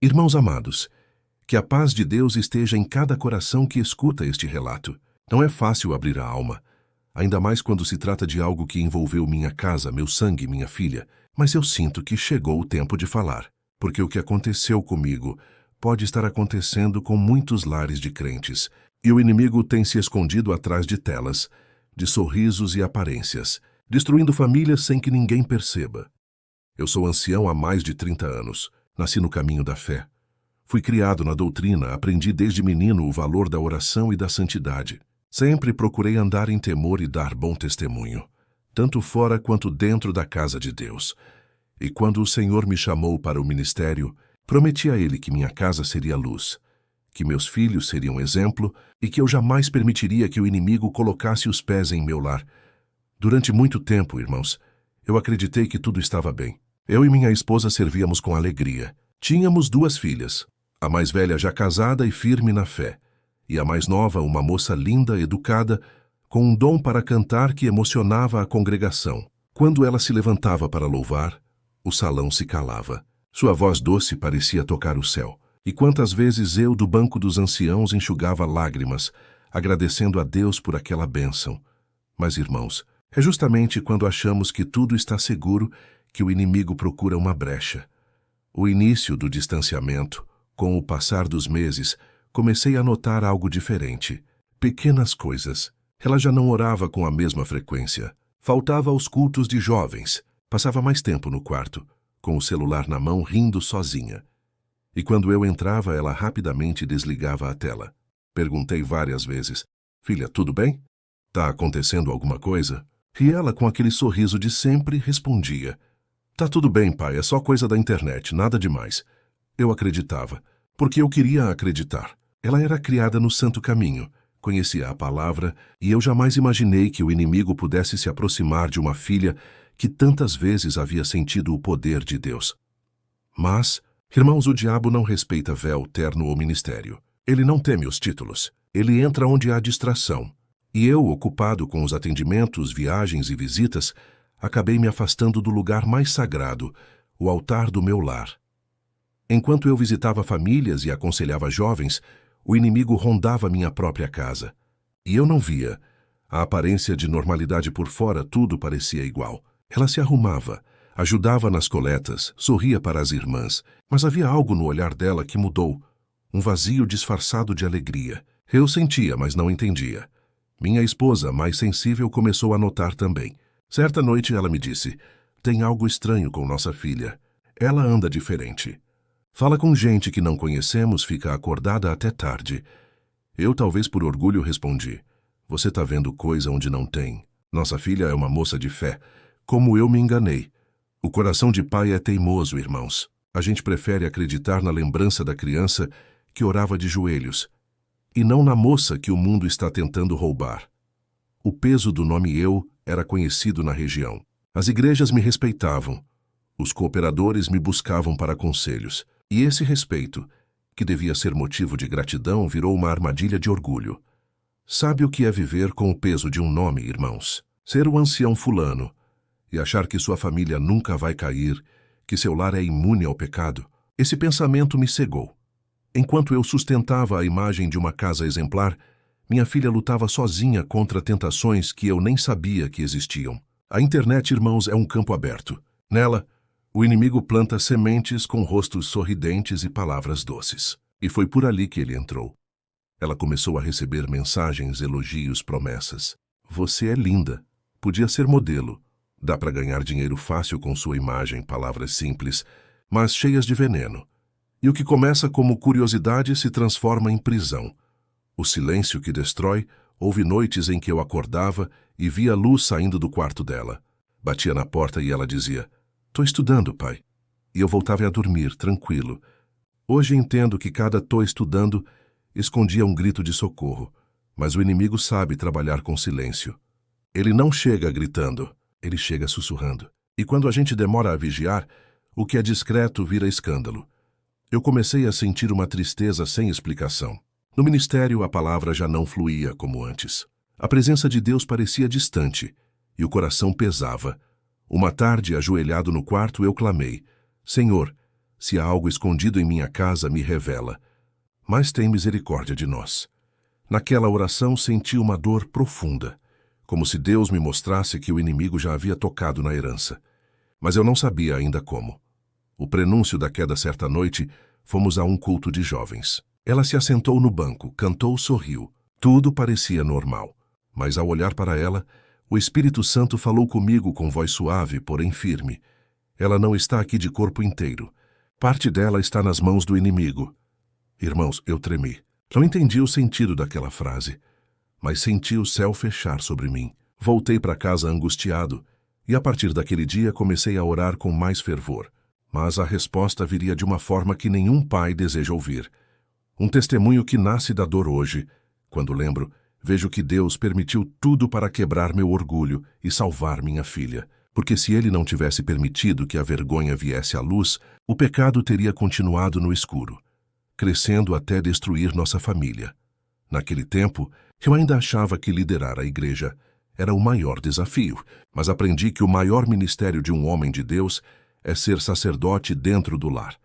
Irmãos amados, que a paz de Deus esteja em cada coração que escuta este relato. Não é fácil abrir a alma, ainda mais quando se trata de algo que envolveu minha casa, meu sangue, minha filha. Mas eu sinto que chegou o tempo de falar, porque o que aconteceu comigo pode estar acontecendo com muitos lares de crentes, e o inimigo tem se escondido atrás de telas, de sorrisos e aparências, destruindo famílias sem que ninguém perceba. Eu sou ancião há mais de 30 anos, nasci no caminho da fé. Fui criado na doutrina, aprendi desde menino o valor da oração e da santidade. Sempre procurei andar em temor e dar bom testemunho, tanto fora quanto dentro da casa de Deus. E quando o Senhor me chamou para o ministério, prometi a Ele que minha casa seria luz, que meus filhos seriam exemplo e que eu jamais permitiria que o inimigo colocasse os pés em meu lar. Durante muito tempo, irmãos, eu acreditei que tudo estava bem. Eu e minha esposa servíamos com alegria. Tínhamos 2 filhas, a mais velha já casada e firme na fé, e a mais nova uma moça linda, educada, com um dom para cantar que emocionava a congregação. Quando ela se levantava para louvar, o salão se calava. Sua voz doce parecia tocar o céu. E quantas vezes eu, do banco dos anciãos, enxugava lágrimas, agradecendo a Deus por aquela bênção. Mas, irmãos, é justamente quando achamos que tudo está seguro que o inimigo procura uma brecha. O início do distanciamento, com o passar dos meses, comecei a notar algo diferente. Pequenas coisas. Ela já não orava com a mesma frequência. Faltava aos cultos de jovens. Passava mais tempo no quarto, com o celular na mão, rindo sozinha. E quando eu entrava, ela rapidamente desligava a tela. Perguntei várias vezes: "Filha, tudo bem? Tá acontecendo alguma coisa?" E ela, com aquele sorriso de sempre, respondia: "Tá tudo bem, pai, é só coisa da internet, nada demais." Eu acreditava, porque eu queria acreditar. Ela era criada no santo caminho, conhecia a palavra, e eu jamais imaginei que o inimigo pudesse se aproximar de uma filha que tantas vezes havia sentido o poder de Deus. Mas, irmãos, o diabo não respeita véu, terno ou ministério. Ele não teme os títulos. Ele entra onde há distração. E eu, ocupado com os atendimentos, viagens e visitas, acabei me afastando do lugar mais sagrado, o altar do meu lar. Enquanto eu visitava famílias e aconselhava jovens, o inimigo rondava minha própria casa. E eu não via. A aparência de normalidade por fora, tudo parecia igual. Ela se arrumava, ajudava nas coletas, sorria para as irmãs, mas havia algo no olhar dela que mudou, um vazio disfarçado de alegria. Eu sentia, mas não entendia. Minha esposa, mais sensível, começou a notar também. Certa noite ela me disse: "Tem algo estranho com nossa filha. Ela anda diferente. Fala com gente que não conhecemos, fica acordada até tarde." Eu, talvez por orgulho, respondi: "Você tá vendo coisa onde não tem. Nossa filha é uma moça de fé. Como eu me enganei. O coração de pai é teimoso, irmãos. A gente prefere acreditar na lembrança da criança que orava de joelhos, e não na moça que o mundo está tentando roubar." O peso do nome eu era conhecido na região. As igrejas me respeitavam. Os cooperadores me buscavam para conselhos. E esse respeito, que devia ser motivo de gratidão, virou uma armadilha de orgulho. Sabe o que é viver com o peso de um nome, irmãos? Ser o ancião fulano e achar que sua família nunca vai cair, que seu lar é imune ao pecado. Esse pensamento me cegou. Enquanto eu sustentava a imagem de uma casa exemplar, minha filha lutava sozinha contra tentações que eu nem sabia que existiam. A internet, irmãos, é um campo aberto. Nela, o inimigo planta sementes com rostos sorridentes e palavras doces. E foi por ali que ele entrou. Ela começou a receber mensagens, elogios, promessas. "Você é linda. Podia ser modelo. Dá para ganhar dinheiro fácil com sua imagem", palavras simples, mas cheias de veneno. E o que começa como curiosidade se transforma em prisão. O silêncio que destrói. Houve noites em que eu acordava e via a luz saindo do quarto dela. Batia na porta e ela dizia: "Tô estudando, pai." E eu voltava a dormir, tranquilo. Hoje entendo que cada "tô estudando" escondia um grito de socorro. Mas o inimigo sabe trabalhar com silêncio. Ele não chega gritando, ele chega sussurrando. E quando a gente demora a vigiar, o que é discreto vira escândalo. Eu comecei a sentir uma tristeza sem explicação. No ministério, a palavra já não fluía como antes. A presença de Deus parecia distante, e o coração pesava. Uma tarde, ajoelhado no quarto, eu clamei: "Senhor, Se há algo escondido em minha casa, me revela. Mas tem misericórdia de nós. Naquela oração senti uma dor profunda, como se Deus me mostrasse que o inimigo já havia tocado na herança. Mas eu não sabia ainda como. O prenúncio da queda certa noite, fomos a um culto de jovens. Ela se assentou no banco, cantou, sorriu. Tudo parecia normal. Mas ao olhar para ela, o Espírito Santo falou comigo com voz suave, porém firme. Ela não está aqui de corpo inteiro. Parte dela está nas mãos do inimigo. Irmãos, eu tremi. Não entendi o sentido daquela frase, mas senti o céu fechar sobre mim. Voltei para casa angustiado, e a partir daquele dia comecei a orar com mais fervor. Mas a resposta viria de uma forma que nenhum pai deseja ouvir. Um testemunho que nasce da dor hoje. Quando lembro, vejo que Deus permitiu tudo para quebrar meu orgulho e salvar minha filha. Porque se Ele não tivesse permitido que a vergonha viesse à luz, o pecado teria continuado no escuro, crescendo até destruir nossa família. Naquele tempo, eu ainda achava que liderar a igreja era o maior desafio, mas aprendi que o maior ministério de um homem de Deus é ser sacerdote dentro do lar.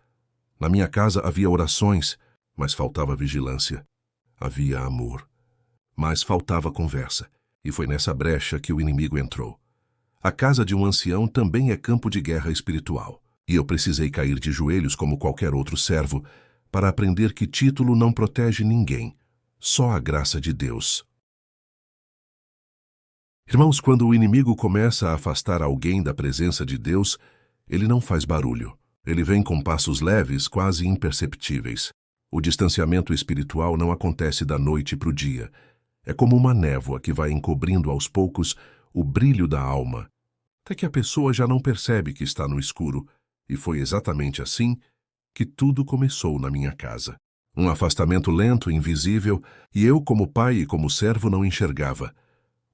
Na minha casa havia orações, mas faltava vigilância. Havia amor, mas faltava conversa, e foi nessa brecha que o inimigo entrou. A casa de um ancião também é campo de guerra espiritual, e eu precisei cair de joelhos como qualquer outro servo para aprender que título não protege ninguém, só a graça de Deus. Irmãos, quando o inimigo começa a afastar alguém da presença de Deus, ele não faz barulho. Ele vem com passos leves, quase imperceptíveis. O distanciamento espiritual não acontece da noite para o dia. É como uma névoa que vai encobrindo aos poucos o brilho da alma, até que a pessoa já não percebe que está no escuro, e foi exatamente assim que tudo começou na minha casa. Um afastamento lento, invisível, e eu, como pai e como servo, não enxergava.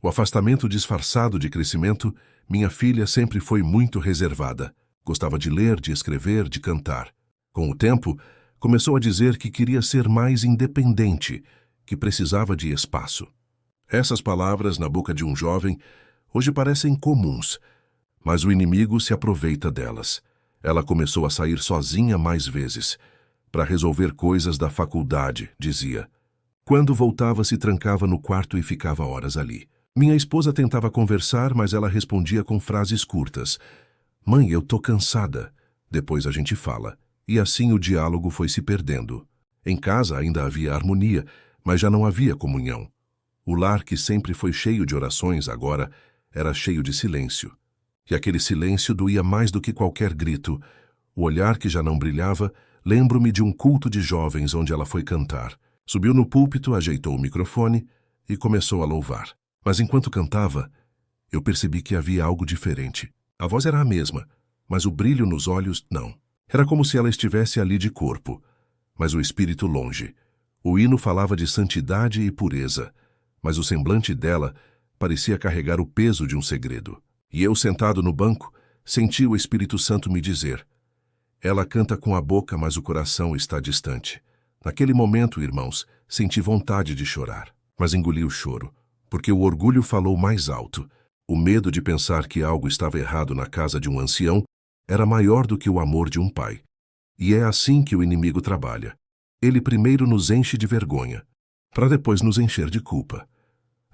O afastamento disfarçado de crescimento, minha filha sempre foi muito reservada. Gostava de ler, de escrever, de cantar. Com o tempo, começou a dizer que queria ser mais independente, que precisava de espaço. Essas palavras, na boca de um jovem, hoje parecem comuns, mas o inimigo se aproveita delas. Ela começou a sair sozinha mais vezes, para resolver coisas da faculdade, dizia. Quando voltava, se trancava no quarto e ficava horas ali. Minha esposa tentava conversar, mas ela respondia com frases curtas. Mãe, eu tô cansada. Depois a gente fala. E assim o diálogo foi se perdendo. Em casa ainda havia harmonia, mas já não havia comunhão. O lar que sempre foi cheio de orações agora era cheio de silêncio. E aquele silêncio doía mais do que qualquer grito. O olhar que já não brilhava, lembro-me de um culto de jovens onde ela foi cantar. Subiu no púlpito, ajeitou o microfone e começou a louvar. Mas enquanto cantava, eu percebi que havia algo diferente. A voz era a mesma, mas o brilho nos olhos, não. Era como se ela estivesse ali de corpo, mas o espírito longe. O hino falava de santidade e pureza, mas o semblante dela parecia carregar o peso de um segredo. E eu, sentado no banco, senti o Espírito Santo me dizer: ela canta com a boca, mas o coração está distante. Naquele momento, irmãos, senti vontade de chorar, mas engoli o choro, porque o orgulho falou mais alto. O medo de pensar que algo estava errado na casa de um ancião era maior do que o amor de um pai. E é assim que o inimigo trabalha. Ele primeiro nos enche de vergonha, para depois nos encher de culpa.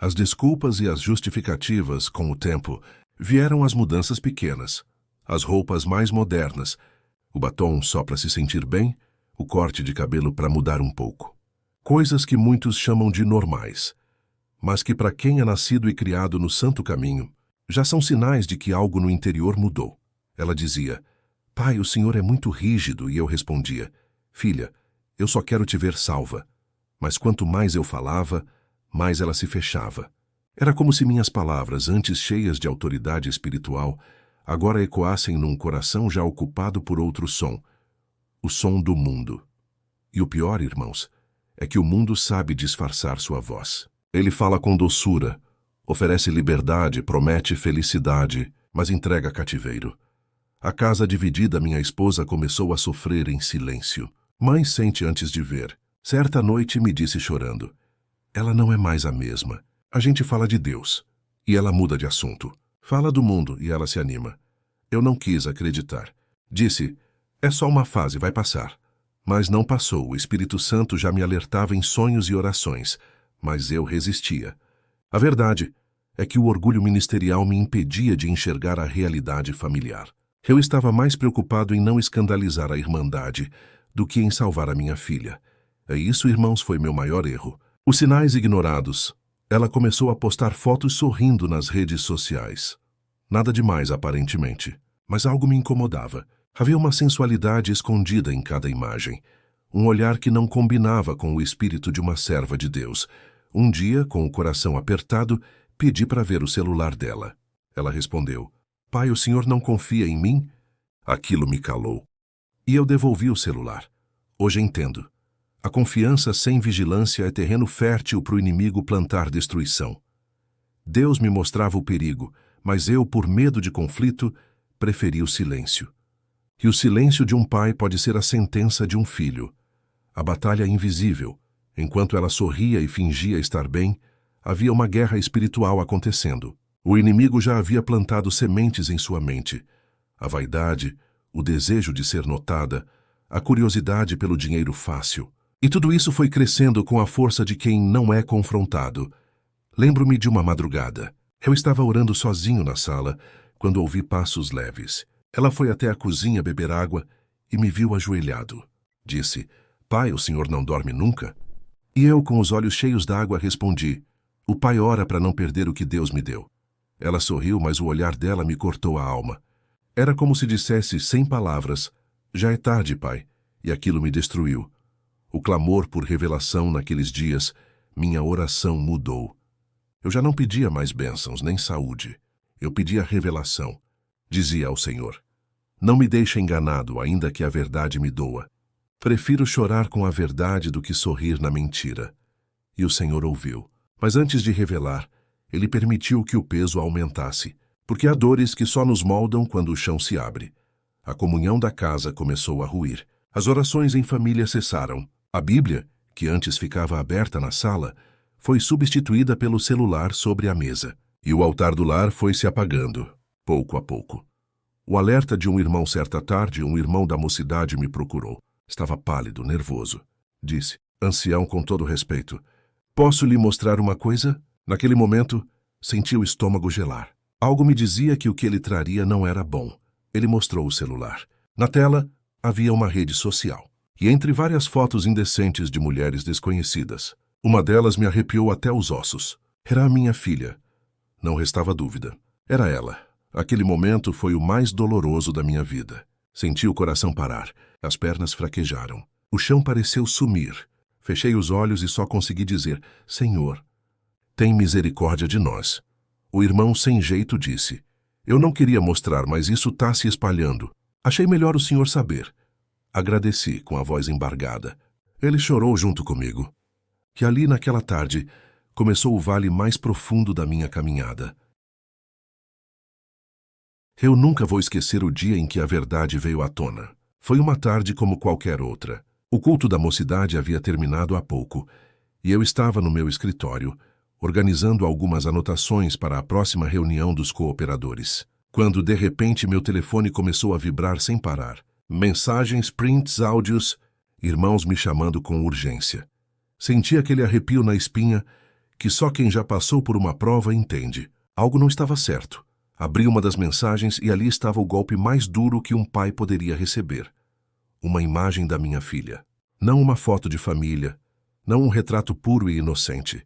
As desculpas e as justificativas, com o tempo, vieram as mudanças pequenas, as roupas mais modernas, o batom só para se sentir bem, o corte de cabelo para mudar um pouco. Coisas que muitos chamam de normais, mas que para quem é nascido e criado no santo caminho, já são sinais de que algo no interior mudou. Ela dizia: pai, o senhor é muito rígido, e eu respondia: filha, eu só quero te ver salva. Mas quanto mais eu falava, mais ela se fechava. Era como se minhas palavras, antes cheias de autoridade espiritual, agora ecoassem num coração já ocupado por outro som, o som do mundo. E o pior, irmãos, é que o mundo sabe disfarçar sua voz. Ele fala com doçura, oferece liberdade, promete felicidade, mas entrega cativeiro. A casa dividida, minha esposa começou a sofrer em silêncio. Mãe sente antes de ver. Certa noite me disse chorando: ela não é mais a mesma. A gente fala de Deus, e ela muda de assunto. Fala do mundo, e ela se anima. Eu não quis acreditar. Disse: É só uma fase, vai passar. Mas não passou, o Espírito Santo já me alertava em sonhos e orações, mas eu resistia. A verdade é que o orgulho ministerial me impedia de enxergar a realidade familiar. Eu estava mais preocupado em não escandalizar a Irmandade do que em salvar a minha filha. E isso, irmãos, foi meu maior erro. Os sinais ignorados. Ela começou a postar fotos sorrindo nas redes sociais. Nada demais, aparentemente, mas algo me incomodava. Havia uma sensualidade escondida em cada imagem. Um olhar que não combinava com o espírito de uma serva de Deus. Um dia, com o coração apertado, pedi para ver o celular dela. Ela respondeu: "Pai, o senhor não confia em mim?" Aquilo me calou. E eu devolvi o celular. Hoje entendo. A confiança sem vigilância é terreno fértil para o inimigo plantar destruição. Deus me mostrava o perigo, mas eu, por medo de conflito, preferi o silêncio. E o silêncio de um pai pode ser a sentença de um filho. A batalha invisível. Enquanto ela sorria e fingia estar bem, havia uma guerra espiritual acontecendo. O inimigo já havia plantado sementes em sua mente. A vaidade, o desejo de ser notada, a curiosidade pelo dinheiro fácil. E tudo isso foi crescendo com a força de quem não é confrontado. Lembro-me de uma madrugada. Eu estava orando sozinho na sala, quando ouvi passos leves. Ela foi até a cozinha beber água e me viu ajoelhado. Disse: "Pai, o senhor não dorme nunca?" E eu, com os olhos cheios d'água, respondi: "O pai ora para não perder o que Deus me deu." Ela sorriu, mas o olhar dela me cortou a alma. Era como se dissesse, sem palavras: "Já é tarde, pai." E aquilo me destruiu. O clamor por revelação naqueles dias, minha oração mudou. Eu já não pedia mais bênçãos, nem saúde. Eu pedia revelação. Dizia ao Senhor: "Não me deixe enganado, ainda que a verdade me doa. Prefiro chorar com a verdade do que sorrir na mentira." E o Senhor ouviu. Mas antes de revelar, Ele permitiu que o peso aumentasse, porque há dores que só nos moldam quando o chão se abre. A comunhão da casa começou a ruir. As orações em família cessaram. A Bíblia, que antes ficava aberta na sala, foi substituída pelo celular sobre a mesa. E o altar do lar foi se apagando, pouco a pouco. O alerta de um irmão certa tarde, um irmão da mocidade me procurou. Estava pálido, nervoso. Disse: "Ancião, com todo respeito, posso lhe mostrar uma coisa?" Naquele momento, senti o estômago gelar. Algo me dizia que o que ele traria não era bom. Ele mostrou o celular. Na tela, havia uma rede social. E entre várias fotos indecentes de mulheres desconhecidas, uma delas me arrepiou até os ossos. Era a minha filha. Não restava dúvida. Era ela. Aquele momento foi o mais doloroso da minha vida. Senti o coração parar. As pernas fraquejaram. O chão pareceu sumir. Fechei os olhos e só consegui dizer: "Senhor, tem misericórdia de nós." O irmão sem jeito disse: "Eu não queria mostrar, mas isso está se espalhando. Achei melhor o senhor saber." Agradeci com a voz embargada. Ele chorou junto comigo. E ali, naquela tarde, começou o vale mais profundo da minha caminhada. Eu nunca vou esquecer o dia em que a verdade veio à tona. Foi uma tarde como qualquer outra. O culto da mocidade havia terminado há pouco, e eu estava no meu escritório, organizando algumas anotações para a próxima reunião dos cooperadores, quando de repente meu telefone começou a vibrar sem parar. Mensagens, prints, áudios, irmãos me chamando com urgência. Senti aquele arrepio na espinha que só quem já passou por uma prova entende. Algo não estava certo. Abri uma das mensagens e ali estava o golpe mais duro que um pai poderia receber. Uma imagem da minha filha. Não uma foto de família, não um retrato puro e inocente,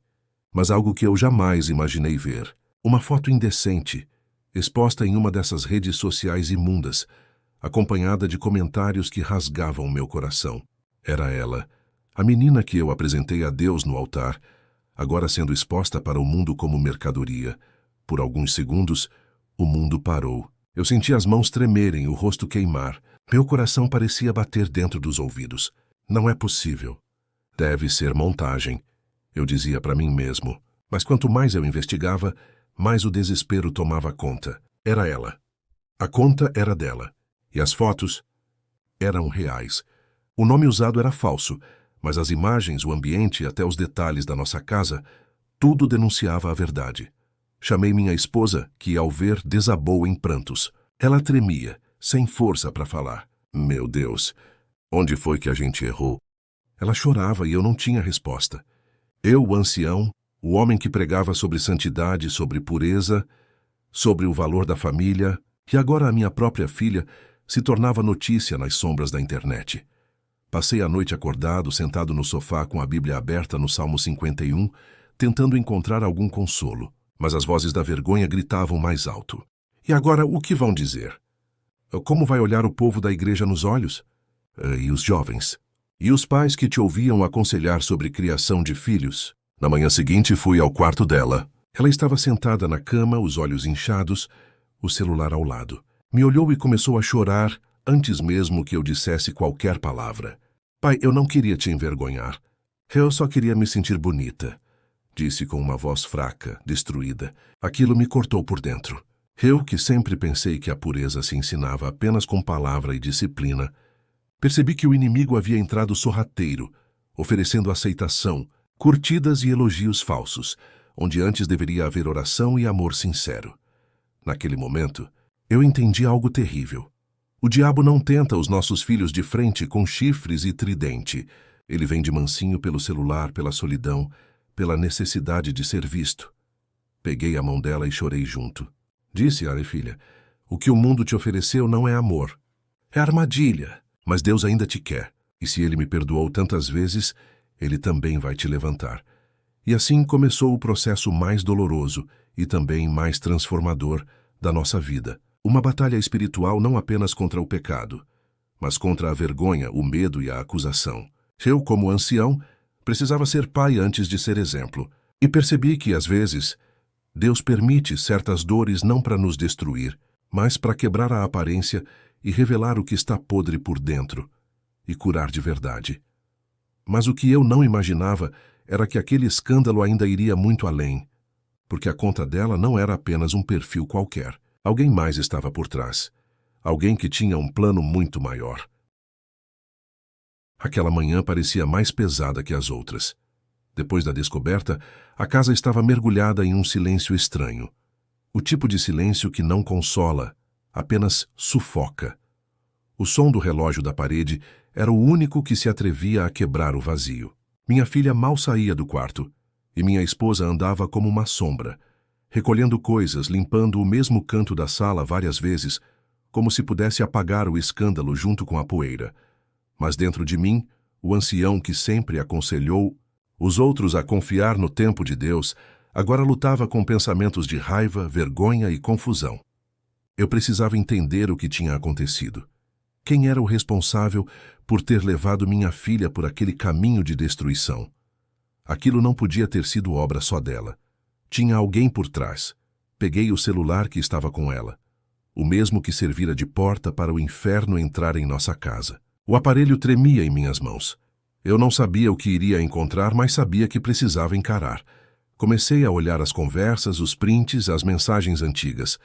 mas algo que eu jamais imaginei ver. Uma foto indecente, exposta em uma dessas redes sociais imundas, acompanhada de comentários que rasgavam meu coração. Era ela, a menina que eu apresentei a Deus no altar, agora sendo exposta para o mundo como mercadoria. Por alguns segundos, o mundo parou. Eu senti as mãos tremerem, o rosto queimar. Meu coração parecia bater dentro dos ouvidos. Não é possível. Deve ser montagem, eu dizia para mim mesmo. Mas quanto mais eu investigava, mais o desespero tomava conta. Era ela. A conta era dela. E as fotos eram reais. O nome usado era falso, mas as imagens, o ambiente e até os detalhes da nossa casa, tudo denunciava a verdade. Chamei minha esposa, que ao ver desabou em prantos. Ela tremia, sem força para falar. Meu Deus, onde foi que a gente errou? Ela chorava e eu não tinha resposta. Eu, o ancião, o homem que pregava sobre santidade, sobre pureza, sobre o valor da família, e agora a minha própria filha se tornava notícia nas sombras da internet. Passei a noite acordado, sentado no sofá com a Bíblia aberta no Salmo 51, tentando encontrar algum consolo, mas as vozes da vergonha gritavam mais alto. E agora o que vão dizer? Como vai olhar o povo da igreja nos olhos? E os jovens? E os pais que te ouviam aconselhar sobre criação de filhos? Na manhã seguinte fui ao quarto dela. Ela estava sentada na cama, os olhos inchados, o celular ao lado. Me olhou e começou a chorar antes mesmo que eu dissesse qualquer palavra. Pai, eu não queria te envergonhar. Eu só queria me sentir bonita, disse com uma voz fraca, destruída. Aquilo me cortou por dentro. Eu, que sempre pensei que a pureza se ensinava apenas com palavra e disciplina, percebi que o inimigo havia entrado sorrateiro, oferecendo aceitação, curtidas e elogios falsos, onde antes deveria haver oração e amor sincero. Naquele momento, eu entendi algo terrível. O diabo não tenta os nossos filhos de frente com chifres e tridente. Ele vem de mansinho pelo celular, pela solidão, pela necessidade de ser visto. Peguei a mão dela e chorei junto. Disse, filha, o que o mundo te ofereceu não é amor. É armadilha, mas Deus ainda te quer. E se Ele me perdoou tantas vezes, Ele também vai te levantar. E assim começou o processo mais doloroso e também mais transformador da nossa vida. Uma batalha espiritual não apenas contra o pecado, mas contra a vergonha, o medo e a acusação. Eu, como ancião, precisava ser pai antes de ser exemplo. E percebi que, às vezes, Deus permite certas dores não para nos destruir, mas para quebrar a aparência e revelar o que está podre por dentro e curar de verdade. Mas o que eu não imaginava era que aquele escândalo ainda iria muito além, porque a conta dela não era apenas um perfil qualquer. Alguém mais estava por trás. Alguém que tinha um plano muito maior. Aquela manhã parecia mais pesada que as outras. Depois da descoberta, a casa estava mergulhada em um silêncio estranho. O tipo de silêncio que não consola, apenas sufoca. O som do relógio da parede era o único que se atrevia a quebrar o vazio. Minha filha mal saía do quarto, e minha esposa andava como uma sombra, recolhendo coisas, limpando o mesmo canto da sala várias vezes, como se pudesse apagar o escândalo junto com a poeira. Mas dentro de mim, o ancião que sempre aconselhou os outros a confiar no tempo de Deus, agora lutava com pensamentos de raiva, vergonha e confusão. Eu precisava entender o que tinha acontecido. Quem era o responsável por ter levado minha filha por aquele caminho de destruição? Aquilo não podia ter sido obra só dela. Tinha alguém por trás. Peguei o celular que estava com ela, o mesmo que servira de porta para o inferno entrar em nossa casa. O aparelho tremia em minhas mãos. Eu não sabia o que iria encontrar, mas sabia que precisava encarar. Comecei a olhar as conversas, os prints, as mensagens antigas.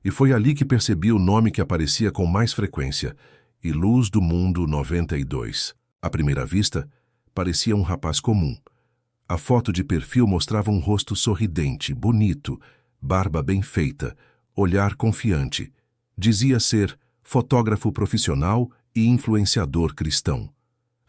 E foi ali que percebi o nome que aparecia com mais frequência, e Luz do Mundo 92. À primeira vista, parecia um rapaz comum. A foto de perfil mostrava um rosto sorridente, bonito, barba bem feita, olhar confiante. Dizia ser fotógrafo profissional e influenciador cristão.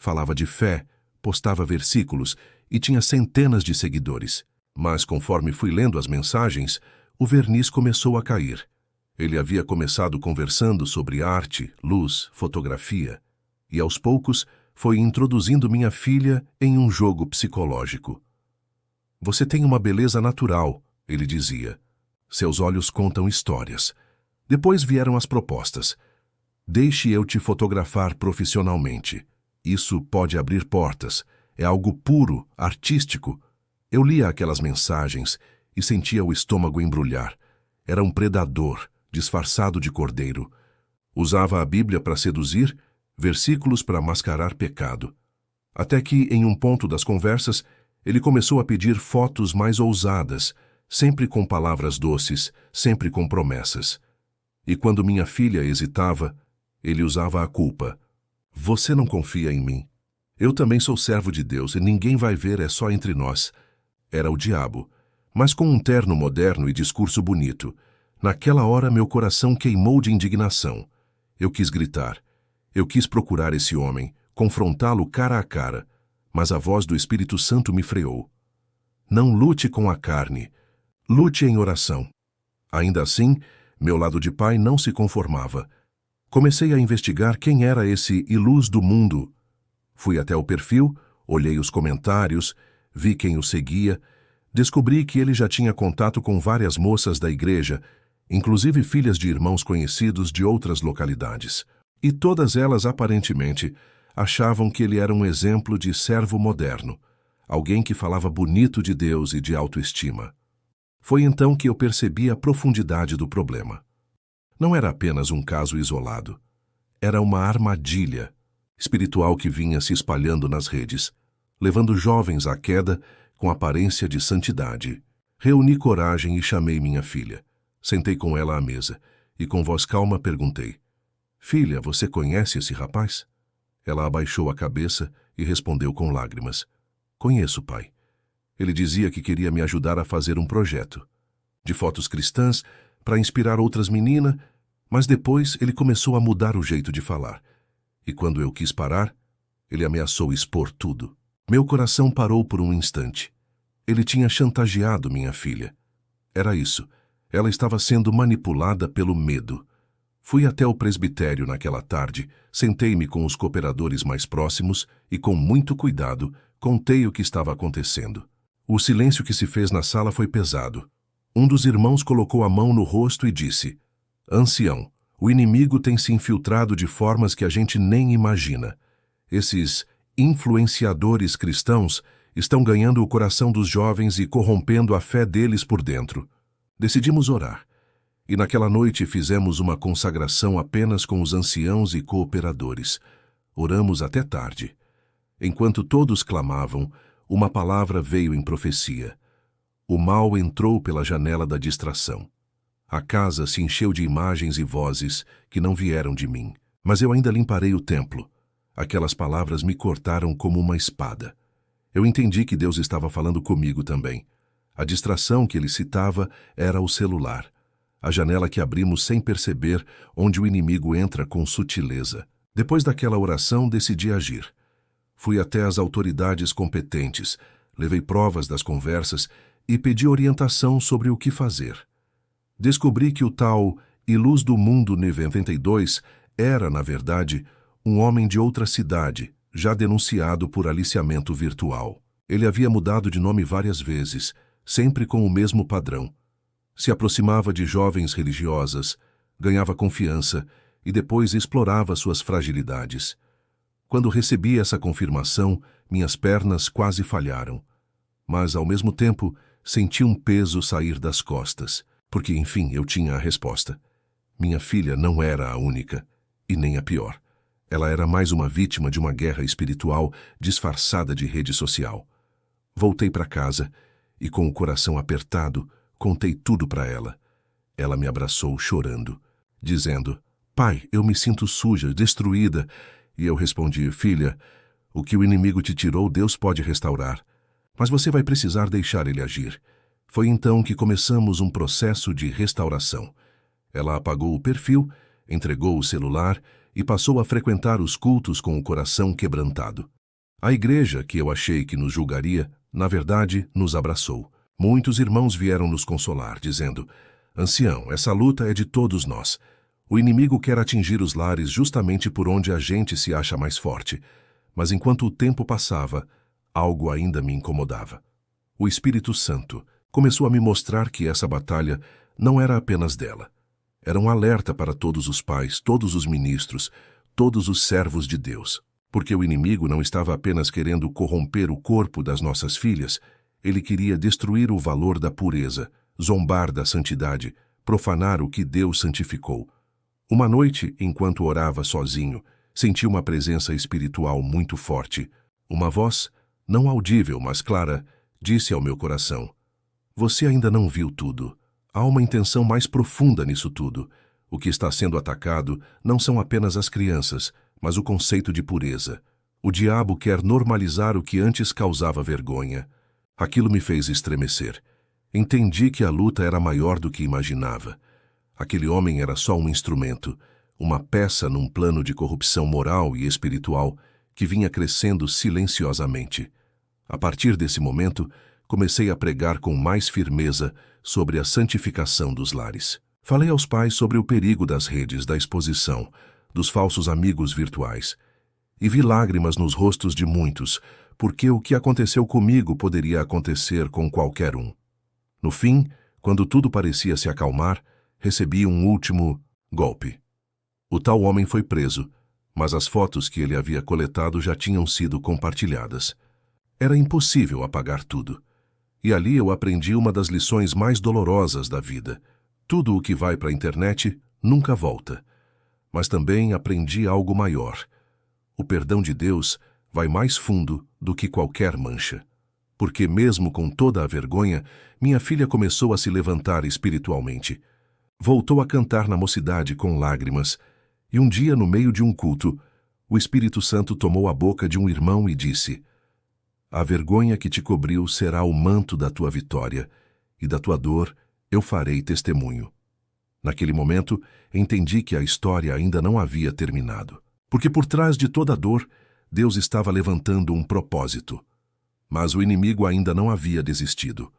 Falava de fé, postava versículos e tinha centenas de seguidores. Mas conforme fui lendo as mensagens, o verniz começou a cair. Ele havia começado conversando sobre arte, luz, fotografia, e aos poucos foi introduzindo minha filha em um jogo psicológico. Você tem uma beleza natural, ele dizia. Seus olhos contam histórias. Depois vieram as propostas. Deixe eu te fotografar profissionalmente. Isso pode abrir portas. É algo puro, artístico. Eu lia aquelas mensagens e sentia o estômago embrulhar. Era um predador, disfarçado de cordeiro. Usava a Bíblia para seduzir, versículos para mascarar pecado. Até que, em um ponto das conversas, ele começou a pedir fotos mais ousadas, sempre com palavras doces, sempre com promessas. E quando minha filha hesitava, ele usava a culpa. Você não confia em mim. Eu também sou servo de Deus e ninguém vai ver, é só entre nós. Era o diabo, mas com um terno moderno e discurso bonito. Naquela hora meu coração queimou de indignação. Eu quis gritar. Eu quis procurar esse homem, confrontá-lo cara a cara, mas a voz do Espírito Santo me freou. Não lute com a carne, lute em oração. Ainda assim, meu lado de pai não se conformava. Comecei a investigar quem era esse iluz do mundo. Fui até o perfil, olhei os comentários, vi quem o seguia, descobri que ele já tinha contato com várias moças da igreja, inclusive filhas de irmãos conhecidos de outras localidades. E todas elas, aparentemente, achavam que ele era um exemplo de servo moderno, alguém que falava bonito de Deus e de autoestima. Foi então que eu percebi a profundidade do problema. Não era apenas um caso isolado. Era uma armadilha espiritual que vinha se espalhando nas redes, levando jovens à queda com aparência de santidade. Reuni coragem e chamei minha filha. Sentei com ela à mesa e, com voz calma, perguntei: "Filha, você conhece esse rapaz?" Ela abaixou a cabeça e respondeu com lágrimas: "Conheço, pai. Ele dizia que queria me ajudar a fazer um projeto de fotos cristãs para inspirar outras meninas, mas depois ele começou a mudar o jeito de falar. E quando eu quis parar, ele ameaçou expor tudo." Meu coração parou por um instante. Ele tinha chantageado minha filha. Era isso. Ela estava sendo manipulada pelo medo. Fui até o presbitério naquela tarde, sentei-me com os cooperadores mais próximos e, com muito cuidado, contei o que estava acontecendo. O silêncio que se fez na sala foi pesado. Um dos irmãos colocou a mão no rosto e disse: "Ancião, o inimigo tem se infiltrado de formas que a gente nem imagina. Esses influenciadores cristãos estão ganhando o coração dos jovens e corrompendo a fé deles por dentro." Decidimos orar. E naquela noite fizemos uma consagração apenas com os anciãos e cooperadores. Oramos até tarde. Enquanto todos clamavam, uma palavra veio em profecia. O mal entrou pela janela da distração. A casa se encheu de imagens e vozes que não vieram de mim. Mas eu ainda limparei o templo. Aquelas palavras me cortaram como uma espada. Eu entendi que Deus estava falando comigo também. A distração que ele citava era o celular. A janela que abrimos sem perceber, onde o inimigo entra com sutileza. Depois daquela oração, decidi agir. Fui até as autoridades competentes, levei provas das conversas e pedi orientação sobre o que fazer. Descobri que o tal Iluz do Mundo 92 era, na verdade, um homem de outra cidade, já denunciado por aliciamento virtual. Ele havia mudado de nome várias vezes, sempre com o mesmo padrão. Se aproximava de jovens religiosas, ganhava confiança e depois explorava suas fragilidades. Quando recebi essa confirmação, minhas pernas quase falharam. Mas, ao mesmo tempo, senti um peso sair das costas, porque, enfim, eu tinha a resposta. Minha filha não era a única, e nem a pior. Ela era mais uma vítima de uma guerra espiritual disfarçada de rede social. Voltei para casa e, com o coração apertado, contei tudo para ela. Ela me abraçou chorando, dizendo: "Pai, eu me sinto suja, destruída." E eu respondi: "Filha, o que o inimigo te tirou, Deus pode restaurar. Mas você vai precisar deixar ele agir." Foi então que começamos um processo de restauração. Ela apagou o perfil, entregou o celular e passou a frequentar os cultos com o coração quebrantado. A igreja, que eu achei que nos julgaria, na verdade, nos abraçou. Muitos irmãos vieram nos consolar, dizendo: "Ancião, essa luta é de todos nós. O inimigo quer atingir os lares justamente por onde a gente se acha mais forte. Mas enquanto o tempo passava, algo ainda me incomodava. O Espírito Santo começou a me mostrar que essa batalha não era apenas dela. Era um alerta para todos os pais, todos os ministros, todos os servos de Deus. Porque o inimigo não estava apenas querendo corromper o corpo das nossas filhas, ele queria destruir o valor da pureza, zombar da santidade, profanar o que Deus santificou. Uma noite, enquanto orava sozinho, senti uma presença espiritual muito forte. Uma voz, não audível, mas clara, disse ao meu coração: "Você ainda não viu tudo. Há uma intenção mais profunda nisso tudo. O que está sendo atacado não são apenas as crianças, mas o conceito de pureza. O diabo quer normalizar o que antes causava vergonha." Aquilo me fez estremecer. Entendi que a luta era maior do que imaginava. Aquele homem era só um instrumento, uma peça num plano de corrupção moral e espiritual que vinha crescendo silenciosamente. A partir desse momento, comecei a pregar com mais firmeza sobre a santificação dos lares. Falei aos pais sobre o perigo das redes, da exposição, dos falsos amigos virtuais. E vi lágrimas nos rostos de muitos, porque o que aconteceu comigo poderia acontecer com qualquer um. No fim, quando tudo parecia se acalmar, recebi um último golpe. O tal homem foi preso, mas as fotos que ele havia coletado já tinham sido compartilhadas. Era impossível apagar tudo. E ali eu aprendi uma das lições mais dolorosas da vida. Tudo o que vai para a internet nunca volta. Mas também aprendi algo maior. O perdão de Deus vai mais fundo do que qualquer mancha. Porque mesmo com toda a vergonha, minha filha começou a se levantar espiritualmente. Voltou a cantar na mocidade com lágrimas. E um dia, no meio de um culto, o Espírito Santo tomou a boca de um irmão e disse: "A vergonha que te cobriu será o manto da tua vitória, e da tua dor eu farei testemunho." Naquele momento, entendi que a história ainda não havia terminado. Porque por trás de toda a dor, Deus estava levantando um propósito. Mas o inimigo ainda não havia desistido.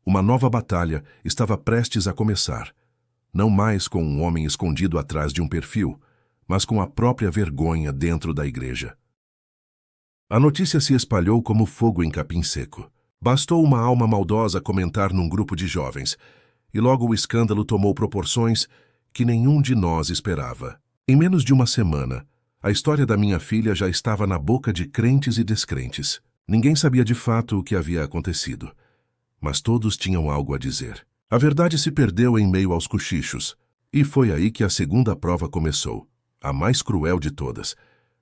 Uma nova batalha estava prestes a começar. Não mais com um homem escondido atrás de um perfil, mas com a própria vergonha dentro da igreja. A notícia se espalhou como fogo em capim seco. Bastou uma alma maldosa comentar num grupo de jovens, e logo o escândalo tomou proporções que nenhum de nós esperava. Em menos de uma semana, a história da minha filha já estava na boca de crentes e descrentes. Ninguém sabia de fato o que havia acontecido, mas todos tinham algo a dizer. A verdade se perdeu em meio aos cochichos, e foi aí que a segunda prova começou, a mais cruel de todas.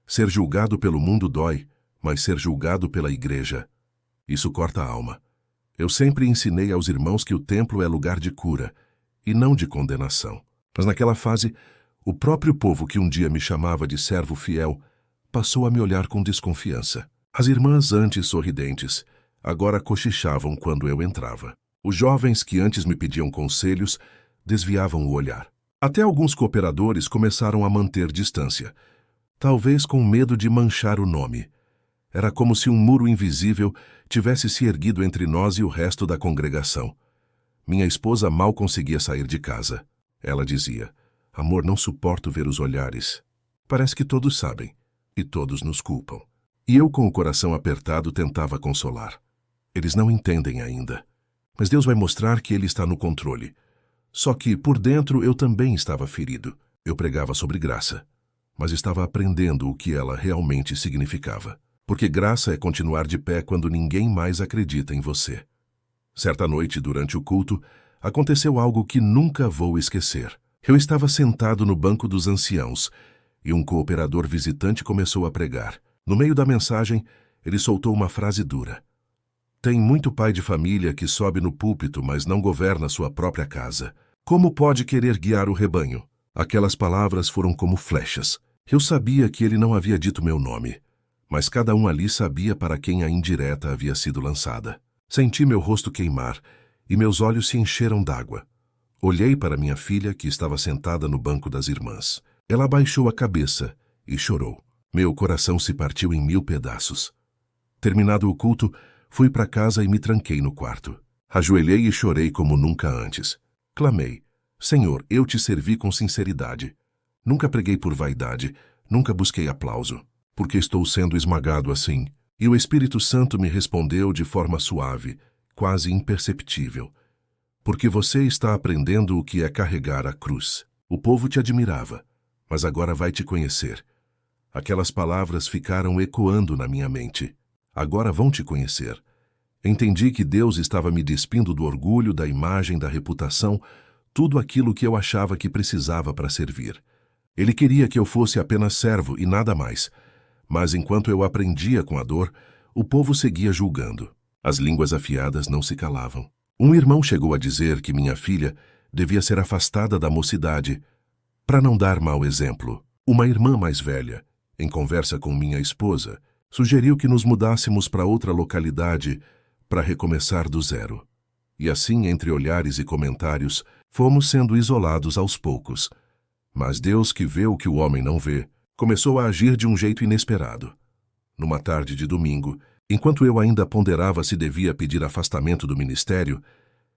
Ser julgado pelo mundo dói, mas ser julgado pela igreja, isso corta a alma. Eu sempre ensinei aos irmãos que o templo é lugar de cura, e não de condenação. Mas naquela fase, o próprio povo que um dia me chamava de servo fiel, passou a me olhar com desconfiança. As irmãs antes sorridentes, agora cochichavam quando eu entrava. Os jovens que antes me pediam conselhos, desviavam o olhar. Até alguns cooperadores começaram a manter distância, talvez com medo de manchar o nome. Era como se um muro invisível tivesse se erguido entre nós e o resto da congregação. Minha esposa mal conseguia sair de casa. Ela dizia: "Amor, não suporto ver os olhares. Parece que todos sabem, e todos nos culpam." E eu, com o coração apertado, tentava consolar. Eles não entendem ainda. Mas Deus vai mostrar que Ele está no controle. Só que, por dentro, eu também estava ferido. Eu pregava sobre graça, mas estava aprendendo o que ela realmente significava. Porque graça é continuar de pé quando ninguém mais acredita em você. Certa noite, durante o culto, aconteceu algo que nunca vou esquecer. Eu estava sentado no banco dos anciãos, e um cooperador visitante começou a pregar. No meio da mensagem, ele soltou uma frase dura. "Tem muito pai de família que sobe no púlpito, mas não governa sua própria casa. Como pode querer guiar o rebanho?" Aquelas palavras foram como flechas. Eu sabia que ele não havia dito meu nome, mas cada um ali sabia para quem a indireta havia sido lançada. Senti meu rosto queimar, e meus olhos se encheram d'água. Olhei para minha filha, que estava sentada no banco das irmãs. Ela abaixou a cabeça e chorou. Meu coração se partiu em 1000 pedaços. Terminado o culto, fui para casa e me tranquei no quarto. Ajoelhei e chorei como nunca antes. Clamei: "Senhor, eu te servi com sinceridade. Nunca preguei por vaidade, nunca busquei aplauso. Por que estou sendo esmagado assim?" E o Espírito Santo me respondeu de forma suave, quase imperceptível: "Porque você está aprendendo o que é carregar a cruz. O povo te admirava, mas agora vai te conhecer." Aquelas palavras ficaram ecoando na minha mente. Agora vão te conhecer. Entendi que Deus estava me despindo do orgulho, da imagem, da reputação, tudo aquilo que eu achava que precisava para servir. Ele queria que eu fosse apenas servo e nada mais. Mas enquanto eu aprendia com a dor, o povo seguia julgando. As línguas afiadas não se calavam. Um irmão chegou a dizer que minha filha devia ser afastada da mocidade para não dar mau exemplo. Uma irmã mais velha, em conversa com minha esposa, sugeriu que nos mudássemos para outra localidade para recomeçar do zero. E assim, entre olhares e comentários, fomos sendo isolados aos poucos. Mas Deus, que vê o que o homem não vê, começou a agir de um jeito inesperado. Numa tarde de domingo, enquanto eu ainda ponderava se devia pedir afastamento do ministério,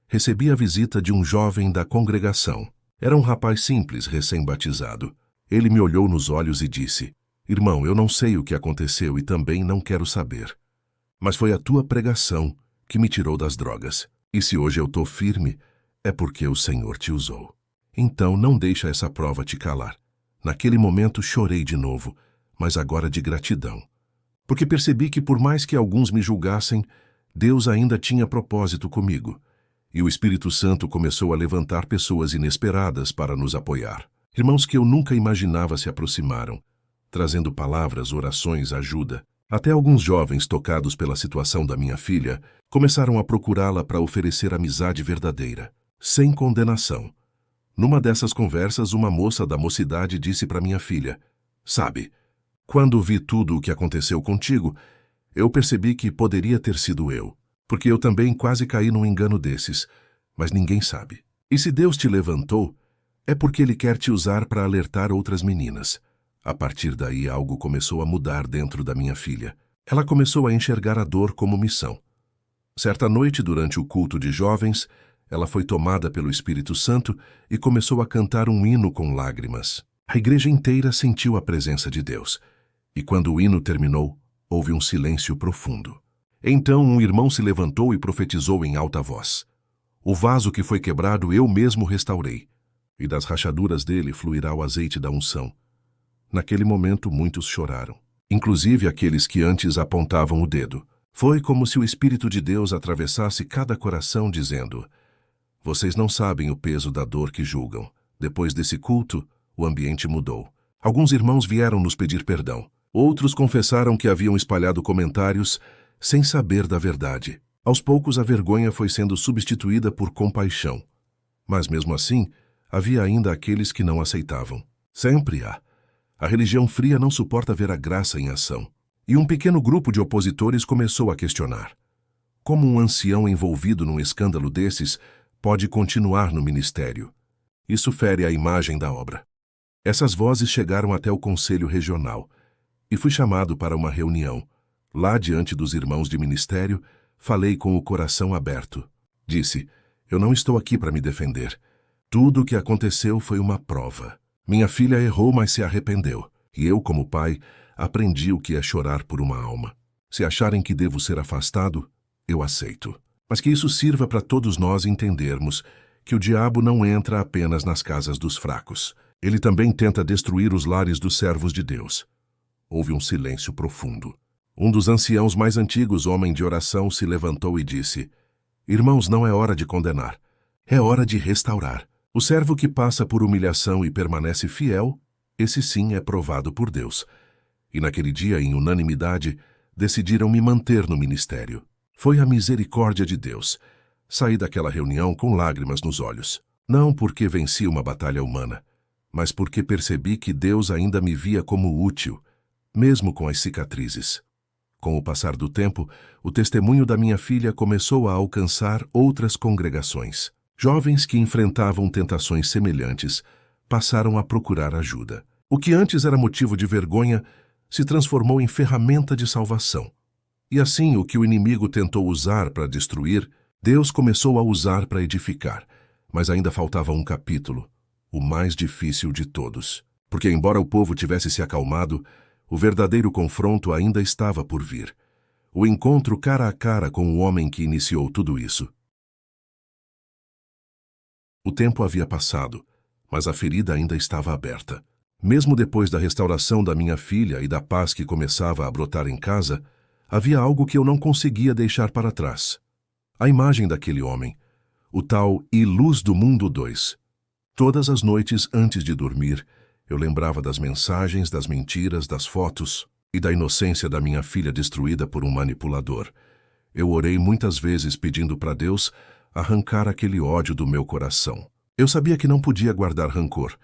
recebi a visita de um jovem da congregação. Era um rapaz simples, recém-batizado. Ele me olhou nos olhos e disse: "Irmão, eu não sei o que aconteceu e também não quero saber. Mas foi a tua pregação que me tirou das drogas. E se hoje eu estou firme, é porque o Senhor te usou. Então não deixa essa prova te calar." Naquele momento chorei de novo, mas agora de gratidão. Porque percebi que por mais que alguns me julgassem, Deus ainda tinha propósito comigo. E o Espírito Santo começou a levantar pessoas inesperadas para nos apoiar. Irmãos que eu nunca imaginava se aproximaram, trazendo palavras, orações, ajuda. Até alguns jovens, tocados pela situação da minha filha, começaram a procurá-la para oferecer amizade verdadeira, sem condenação. Numa dessas conversas, uma moça da mocidade disse para minha filha: "Sabe, quando vi tudo o que aconteceu contigo, eu percebi que poderia ter sido eu, porque eu também quase caí num engano desses, mas ninguém sabe. E se Deus te levantou, é porque Ele quer te usar para alertar outras meninas." A partir daí, algo começou a mudar dentro da minha filha. Ela começou a enxergar a dor como missão. Certa noite, durante o culto de jovens, ela foi tomada pelo Espírito Santo e começou a cantar um hino com lágrimas. A igreja inteira sentiu a presença de Deus. E quando o hino terminou, houve um silêncio profundo. Então um irmão se levantou e profetizou em alta voz: "O vaso que foi quebrado eu mesmo restaurei, e das rachaduras dele fluirá o azeite da unção." Naquele momento muitos choraram, inclusive aqueles que antes apontavam o dedo. Foi como se o Espírito de Deus atravessasse cada coração dizendo: "Vocês não sabem o peso da dor que julgam." Depois desse culto, o ambiente mudou. Alguns irmãos vieram nos pedir perdão. Outros confessaram que haviam espalhado comentários sem saber da verdade. Aos poucos, a vergonha foi sendo substituída por compaixão. Mas mesmo assim, havia ainda aqueles que não aceitavam. Sempre há. A religião fria não suporta ver a graça em ação. E um pequeno grupo de opositores começou a questionar: como um ancião envolvido num escândalo desses pode continuar no ministério? Isso fere a imagem da obra. Essas vozes chegaram até o conselho regional, e fui chamado para uma reunião. Lá, diante dos irmãos de ministério, falei com o coração aberto. Disse: "Eu não estou aqui para me defender. Tudo o que aconteceu foi uma prova. Minha filha errou, mas se arrependeu. E eu, como pai, aprendi o que é chorar por uma alma. Se acharem que devo ser afastado, eu aceito. Mas que isso sirva para todos nós entendermos que o diabo não entra apenas nas casas dos fracos. Ele também tenta destruir os lares dos servos de Deus." Houve um silêncio profundo. Um dos anciãos mais antigos, homem de oração, se levantou e disse: "Irmãos, não é hora de condenar. É hora de restaurar. O servo que passa por humilhação e permanece fiel, esse sim é provado por Deus." E naquele dia, em unanimidade, decidiram me manter no ministério. Foi a misericórdia de Deus. Saí daquela reunião com lágrimas nos olhos. Não porque venci uma batalha humana, mas porque percebi que Deus ainda me via como útil, mesmo com as cicatrizes. Com o passar do tempo, o testemunho da minha filha começou a alcançar outras congregações. Jovens que enfrentavam tentações semelhantes passaram a procurar ajuda. O que antes era motivo de vergonha se transformou em ferramenta de salvação. E assim, o que o inimigo tentou usar para destruir, Deus começou a usar para edificar. Mas ainda faltava um capítulo, o mais difícil de todos. Porque embora o povo tivesse se acalmado, o verdadeiro confronto ainda estava por vir. O encontro cara a cara com o homem que iniciou tudo isso. O tempo havia passado, mas a ferida ainda estava aberta. Mesmo depois da restauração da minha filha e da paz que começava a brotar em casa, havia algo que eu não conseguia deixar para trás. A imagem daquele homem, o tal E Luz do Mundo 2. Todas as noites antes de dormir, eu lembrava das mensagens, das mentiras, das fotos e da inocência da minha filha destruída por um manipulador. Eu orei muitas vezes pedindo para Deus arrancar aquele ódio do meu coração. Eu sabia que não podia guardar rancor,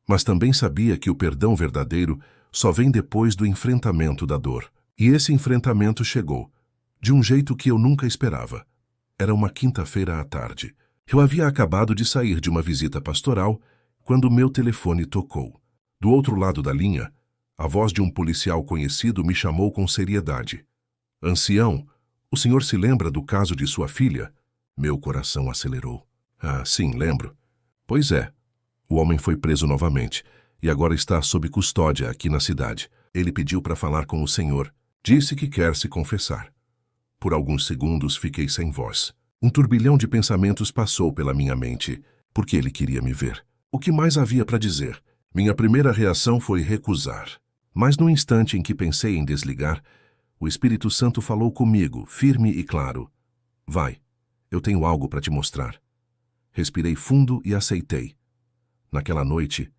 mas também sabia que o perdão verdadeiro só vem depois do enfrentamento da dor. E esse enfrentamento chegou, de um jeito que eu nunca esperava. Era uma quinta-feira à tarde. Eu havia acabado de sair de uma visita pastoral quando meu telefone tocou. Do outro lado da linha, a voz de um policial conhecido me chamou com seriedade. Ancião, o senhor se lembra do caso de sua filha? Meu coração acelerou. Ah, sim, lembro. Pois é. O homem foi preso novamente e agora está sob custódia aqui na cidade. Ele pediu para falar com o senhor. Disse que quer se confessar. Por alguns segundos fiquei sem voz. Um turbilhão de pensamentos passou pela minha mente, porque ele queria me ver. O que mais havia para dizer? Minha primeira reação foi recusar. Mas no instante em que pensei em desligar, o Espírito Santo falou comigo, firme e claro. Vai, eu tenho algo para te mostrar. Respirei fundo e aceitei. Naquela noite,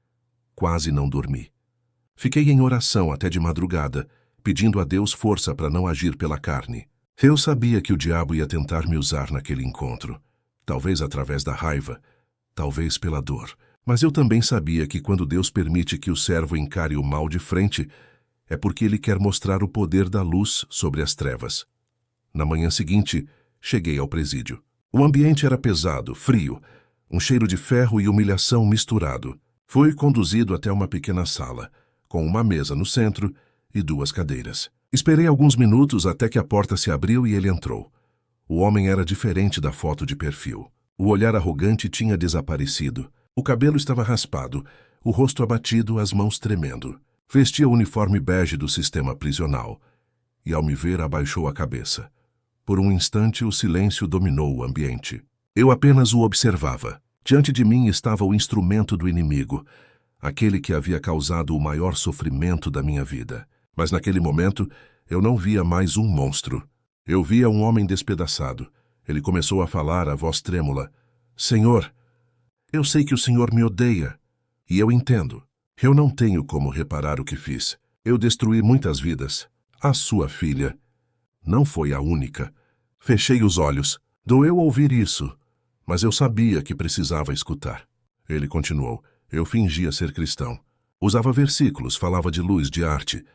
quase não dormi. Fiquei em oração até de madrugada, pedindo a Deus força para não agir pela carne. Eu sabia que o diabo ia tentar me usar naquele encontro. Talvez através da raiva, talvez pela dor. Mas eu também sabia que quando Deus permite que o servo encare o mal de frente, é porque ele quer mostrar o poder da luz sobre as trevas. Na manhã seguinte, cheguei ao presídio. O ambiente era pesado, frio, um cheiro de ferro e humilhação misturado. Fui conduzido até uma pequena sala, com uma mesa no centro e 2 cadeiras. Esperei alguns minutos até que a porta se abriu e ele entrou. O homem era diferente da foto de perfil. O olhar arrogante tinha desaparecido. O cabelo estava raspado, o rosto abatido, as mãos tremendo. Vestia o uniforme bege do sistema prisional. E ao me ver, abaixou a cabeça. Por um instante, o silêncio dominou o ambiente. Eu apenas o observava. Diante de mim estava o instrumento do inimigo, aquele que havia causado o maior sofrimento da minha vida. Mas naquele momento, eu não via mais um monstro. Eu via um homem despedaçado. Ele começou a falar, a voz trêmula. Senhor, eu sei que o senhor me odeia. E eu entendo. Eu não tenho como reparar o que fiz. Eu destruí muitas vidas. A sua filha não foi a única. Fechei os olhos. Doeu ouvir isso, mas eu sabia que precisava escutar. Ele continuou. Eu fingia ser cristão. Usava versículos, falava de luz, de arte.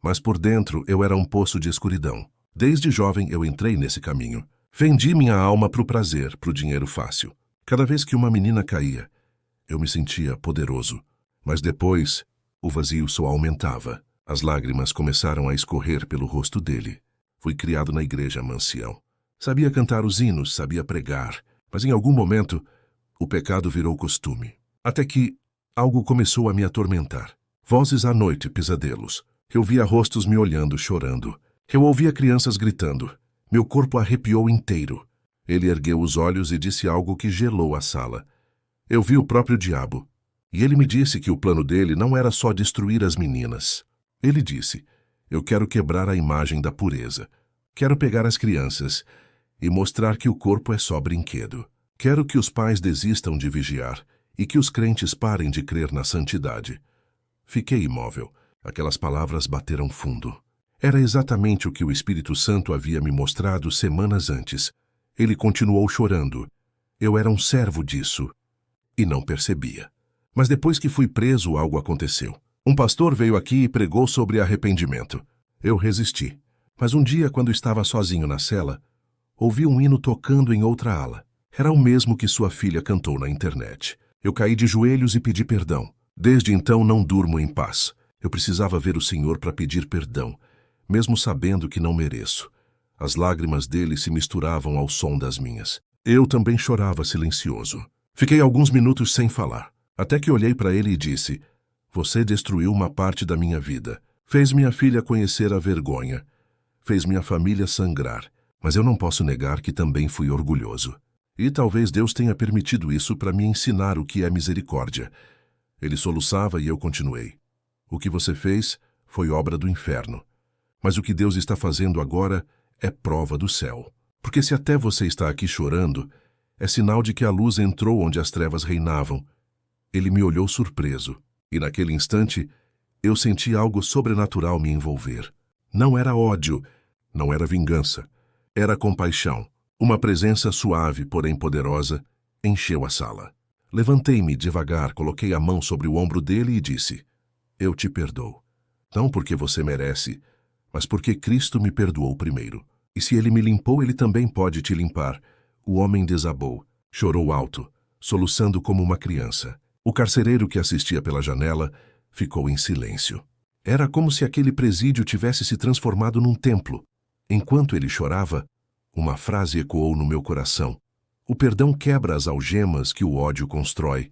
Mas por dentro eu era um poço de escuridão. Desde jovem eu entrei nesse caminho. Vendi minha alma para o prazer, para o dinheiro fácil. Cada vez que uma menina caía, eu me sentia poderoso. Mas depois, o vazio só aumentava. As lágrimas começaram a escorrer pelo rosto dele. Fui criado na igreja Mancião. Sabia cantar os hinos, sabia pregar, mas em algum momento, o pecado virou costume. Até que algo começou a me atormentar. Vozes à noite, pesadelos. Eu via rostos me olhando, chorando. Eu ouvia crianças gritando. Meu corpo arrepiou inteiro. Ele ergueu os olhos e disse algo que gelou a sala. Eu vi o próprio diabo. E ele me disse que o plano dele não era só destruir as meninas. Ele disse, eu quero quebrar a imagem da pureza. Quero pegar as crianças e mostrar que o corpo é só brinquedo. Quero que os pais desistam de vigiar e que os crentes parem de crer na santidade. Fiquei imóvel. Aquelas palavras bateram fundo. Era exatamente o que o Espírito Santo havia me mostrado semanas antes. Ele continuou chorando. Eu era um servo disso e não percebia. Mas depois que fui preso, algo aconteceu. Um pastor veio aqui e pregou sobre arrependimento. Eu resisti. Mas um dia, quando estava sozinho na cela, ouvi um hino tocando em outra ala. Era o mesmo que sua filha cantou na internet. Eu caí de joelhos e pedi perdão. Desde então não durmo em paz. Eu precisava ver o Senhor para pedir perdão, mesmo sabendo que não mereço. As lágrimas dele se misturavam ao som das minhas. Eu também chorava silencioso. Fiquei alguns minutos sem falar, até que olhei para ele e disse, você destruiu uma parte da minha vida. Fez minha filha conhecer a vergonha. Fez minha família sangrar. Mas eu não posso negar que também fui orgulhoso. E talvez Deus tenha permitido isso para me ensinar o que é misericórdia. Ele soluçava e eu continuei. O que você fez foi obra do inferno. Mas o que Deus está fazendo agora é prova do céu. Porque se até você está aqui chorando, é sinal de que a luz entrou onde as trevas reinavam. Ele me olhou surpreso, e naquele instante eu senti algo sobrenatural me envolver. Não era ódio, não era vingança, era compaixão. Uma presença suave, porém poderosa, encheu a sala. Levantei-me devagar, coloquei a mão sobre o ombro dele e disse, eu te perdoo. Não porque você merece, mas porque Cristo me perdoou primeiro. E se ele me limpou, ele também pode te limpar. O homem desabou, chorou alto, soluçando como uma criança. O carcereiro que assistia pela janela ficou em silêncio. Era como se aquele presídio tivesse se transformado num templo. Enquanto ele chorava, uma frase ecoou no meu coração. O perdão quebra as algemas que o ódio constrói.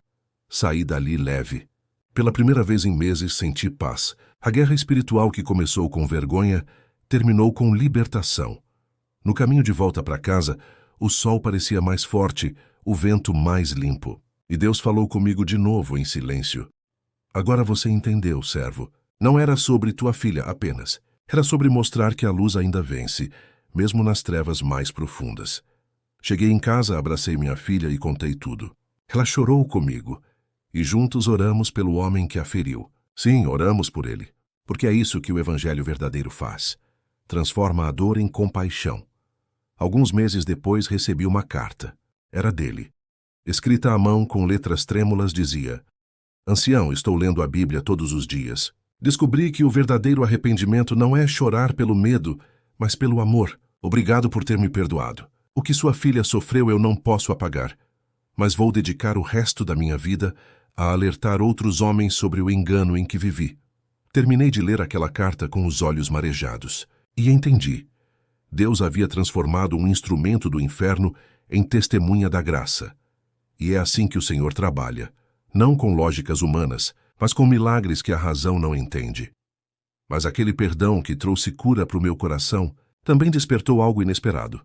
Saí dali leve. Pela primeira vez em meses senti paz. A guerra espiritual que começou com vergonha terminou com libertação. No caminho de volta para casa, o sol parecia mais forte, o vento mais limpo. E Deus falou comigo de novo em silêncio. Agora você entendeu, servo. Não era sobre tua filha apenas. Era sobre mostrar que a luz ainda vence, mesmo nas trevas mais profundas. Cheguei em casa, abracei minha filha e contei tudo. Ela chorou comigo. E juntos oramos pelo homem que a feriu. Sim, oramos por ele. Porque é isso que o evangelho verdadeiro faz. Transforma a dor em compaixão. Alguns meses depois recebi uma carta. Era dele. Escrita à mão com letras trêmulas dizia: Ancião, estou lendo a Bíblia todos os dias. Descobri que o verdadeiro arrependimento não é chorar pelo medo, mas pelo amor. Obrigado por ter me perdoado. O que sua filha sofreu eu não posso apagar, mas vou dedicar o resto da minha vida a alertar outros homens sobre o engano em que vivi. Terminei de ler aquela carta com os olhos marejados e entendi. Deus havia transformado um instrumento do inferno em testemunha da graça. E é assim que o Senhor trabalha, não com lógicas humanas, mas com milagres que a razão não entende. Mas aquele perdão que trouxe cura para o meu coração também despertou algo inesperado.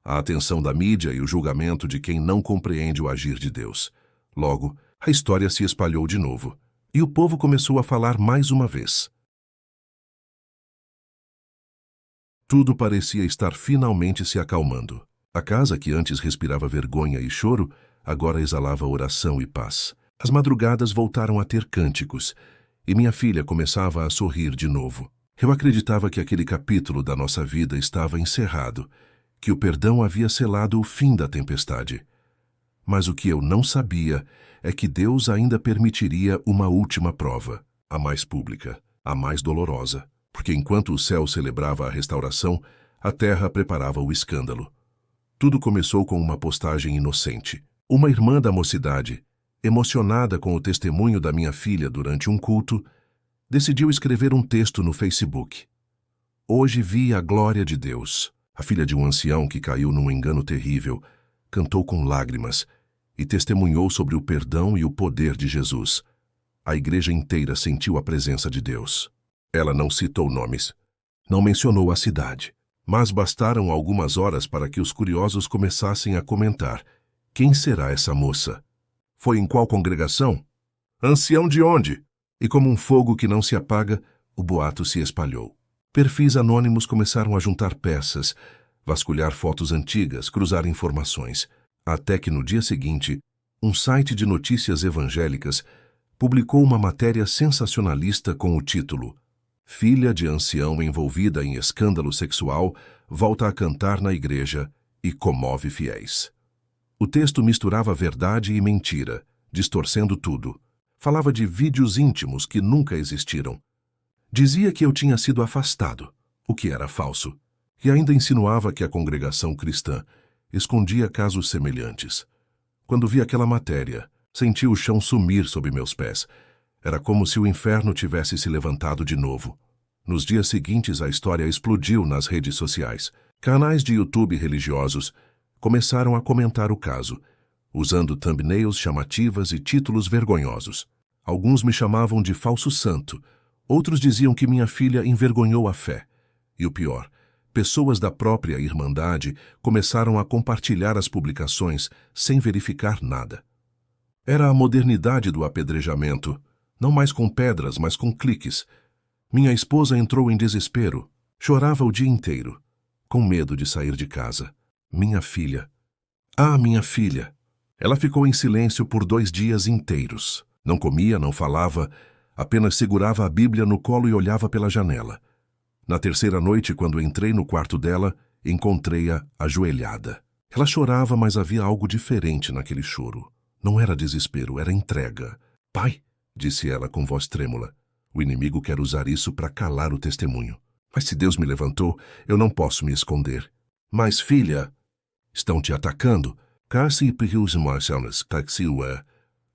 A atenção da mídia e o julgamento de quem não compreende o agir de Deus. Logo, a história se espalhou de novo, e o povo começou a falar mais uma vez. Tudo parecia estar finalmente se acalmando. A casa que antes respirava vergonha e choro, agora exalava oração e paz. As madrugadas voltaram a ter cânticos, e minha filha começava a sorrir de novo. Eu acreditava que aquele capítulo da nossa vida estava encerrado, que o perdão havia selado o fim da tempestade. Mas o que eu não sabia é que Deus ainda permitiria uma última prova, a mais pública, a mais dolorosa, porque enquanto o céu celebrava a restauração, a terra preparava o escândalo. Tudo começou com uma postagem inocente. Uma irmã da mocidade, emocionada com o testemunho da minha filha durante um culto, decidiu escrever um texto no Facebook. Hoje vi a glória de Deus. A filha de um ancião que caiu num engano terrível cantou com lágrimas e testemunhou sobre o perdão e o poder de Jesus. A igreja inteira sentiu a presença de Deus. Ela não citou nomes, não mencionou a cidade, mas bastaram algumas horas para que os curiosos começassem a comentar: quem será essa moça? Foi em qual congregação? Ancião de onde? E como um fogo que não se apaga, o boato se espalhou. Perfis anônimos começaram a juntar peças, vasculhar fotos antigas, cruzar informações, até que no dia seguinte, um site de notícias evangélicas publicou uma matéria sensacionalista com o título: Filha de ancião envolvida em escândalo sexual volta a cantar na igreja e comove fiéis. O texto misturava verdade e mentira, distorcendo tudo. Falava de vídeos íntimos que nunca existiram. Dizia que eu tinha sido afastado, o que era falso, e ainda insinuava que a congregação cristã escondia casos semelhantes. Quando vi aquela matéria, senti o chão sumir sob meus pés. Era como se o inferno tivesse se levantado de novo. Nos dias seguintes, a história explodiu nas redes sociais. Canais de YouTube religiosos começaram a comentar o caso, usando thumbnails chamativas e títulos vergonhosos. Alguns me chamavam de falso santo, outros diziam que minha filha envergonhou a fé. E o pior, pessoas da própria Irmandade começaram a compartilhar as publicações sem verificar nada. Era a modernidade do apedrejamento, não mais com pedras, mas com cliques. Minha esposa entrou em desespero, chorava o dia inteiro, com medo de sair de casa. Minha filha. Ah, minha filha. Ela ficou em silêncio por 2 dias inteiros. Não comia, não falava, apenas segurava a Bíblia no colo e olhava pela janela. Na terceira noite, quando entrei no quarto dela, encontrei-a ajoelhada. Ela chorava, mas havia algo diferente naquele choro. Não era desespero, era entrega. Pai, disse ela com voz trêmula, o inimigo quer usar isso para calar o testemunho. Mas se Deus me levantou, eu não posso me esconder. Mas, filha, estão te atacando.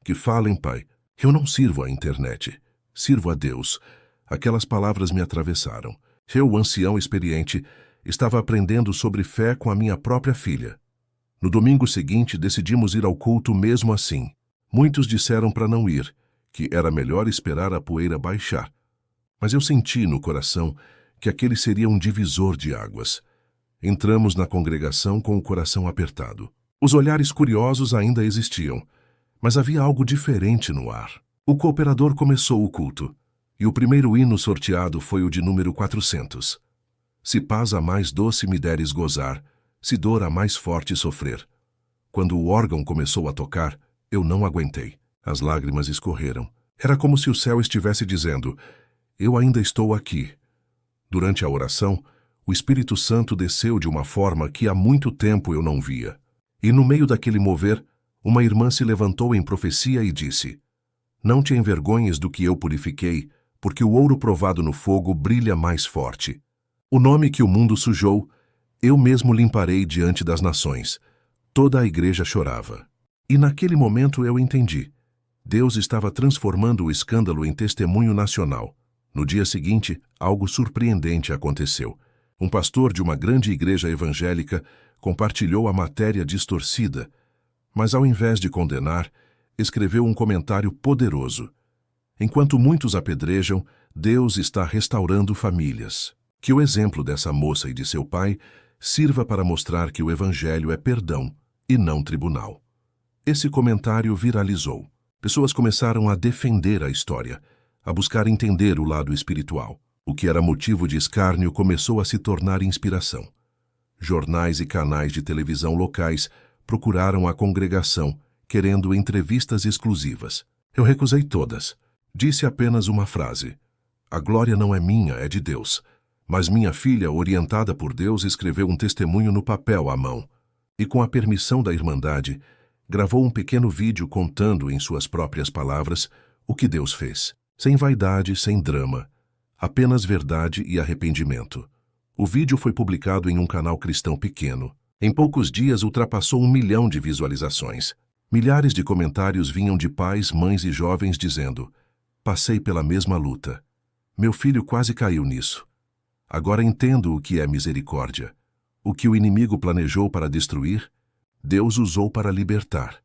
Que falem, pai. Eu não sirvo à internet. Sirvo a Deus. Aquelas palavras me atravessaram. Eu, o ancião experiente, estava aprendendo sobre fé com a minha própria filha. No domingo seguinte, decidimos ir ao culto mesmo assim. Muitos disseram para não ir, que era melhor esperar a poeira baixar. Mas eu senti no coração que aquele seria um divisor de águas. Entramos na congregação com o coração apertado. Os olhares curiosos ainda existiam, mas havia algo diferente no ar. O cooperador começou o culto, e o primeiro hino sorteado foi o de número 400. Se paz a mais doce me deres gozar, se dor a mais forte sofrer. Quando o órgão começou a tocar, eu não aguentei. As lágrimas escorreram. Era como se o céu estivesse dizendo: eu ainda estou aqui. Durante a oração, o Espírito Santo desceu de uma forma que há muito tempo eu não via. E no meio daquele mover, uma irmã se levantou em profecia e disse: não te envergonhes do que eu purifiquei, porque o ouro provado no fogo brilha mais forte. O nome que o mundo sujou, eu mesmo limparei diante das nações. Toda a igreja chorava. E naquele momento eu entendi. Deus estava transformando o escândalo em testemunho nacional. No dia seguinte, algo surpreendente aconteceu. Um pastor de uma grande igreja evangélica compartilhou a matéria distorcida, mas ao invés de condenar, escreveu um comentário poderoso. Enquanto muitos apedrejam, Deus está restaurando famílias. Que o exemplo dessa moça e de seu pai sirva para mostrar que o evangelho é perdão e não tribunal. Esse comentário viralizou. Pessoas começaram a defender a história, a buscar entender o lado espiritual. O que era motivo de escárnio começou a se tornar inspiração. Jornais e canais de televisão locais procuraram a congregação, querendo entrevistas exclusivas. Eu recusei todas. Disse apenas uma frase: a glória não é minha, é de Deus. Mas minha filha, orientada por Deus, escreveu um testemunho no papel à mão e, com a permissão da Irmandade, gravou um pequeno vídeo contando, em suas próprias palavras, o que Deus fez. Sem vaidade, sem drama, apenas verdade e arrependimento. O vídeo foi publicado em um canal cristão pequeno. Em poucos dias ultrapassou 1 milhão de visualizações. Milhares de comentários vinham de pais, mães e jovens dizendo: passei pela mesma luta. Meu filho quase caiu nisso. Agora entendo o que é misericórdia. O que o inimigo planejou para destruir, Deus usou para libertar.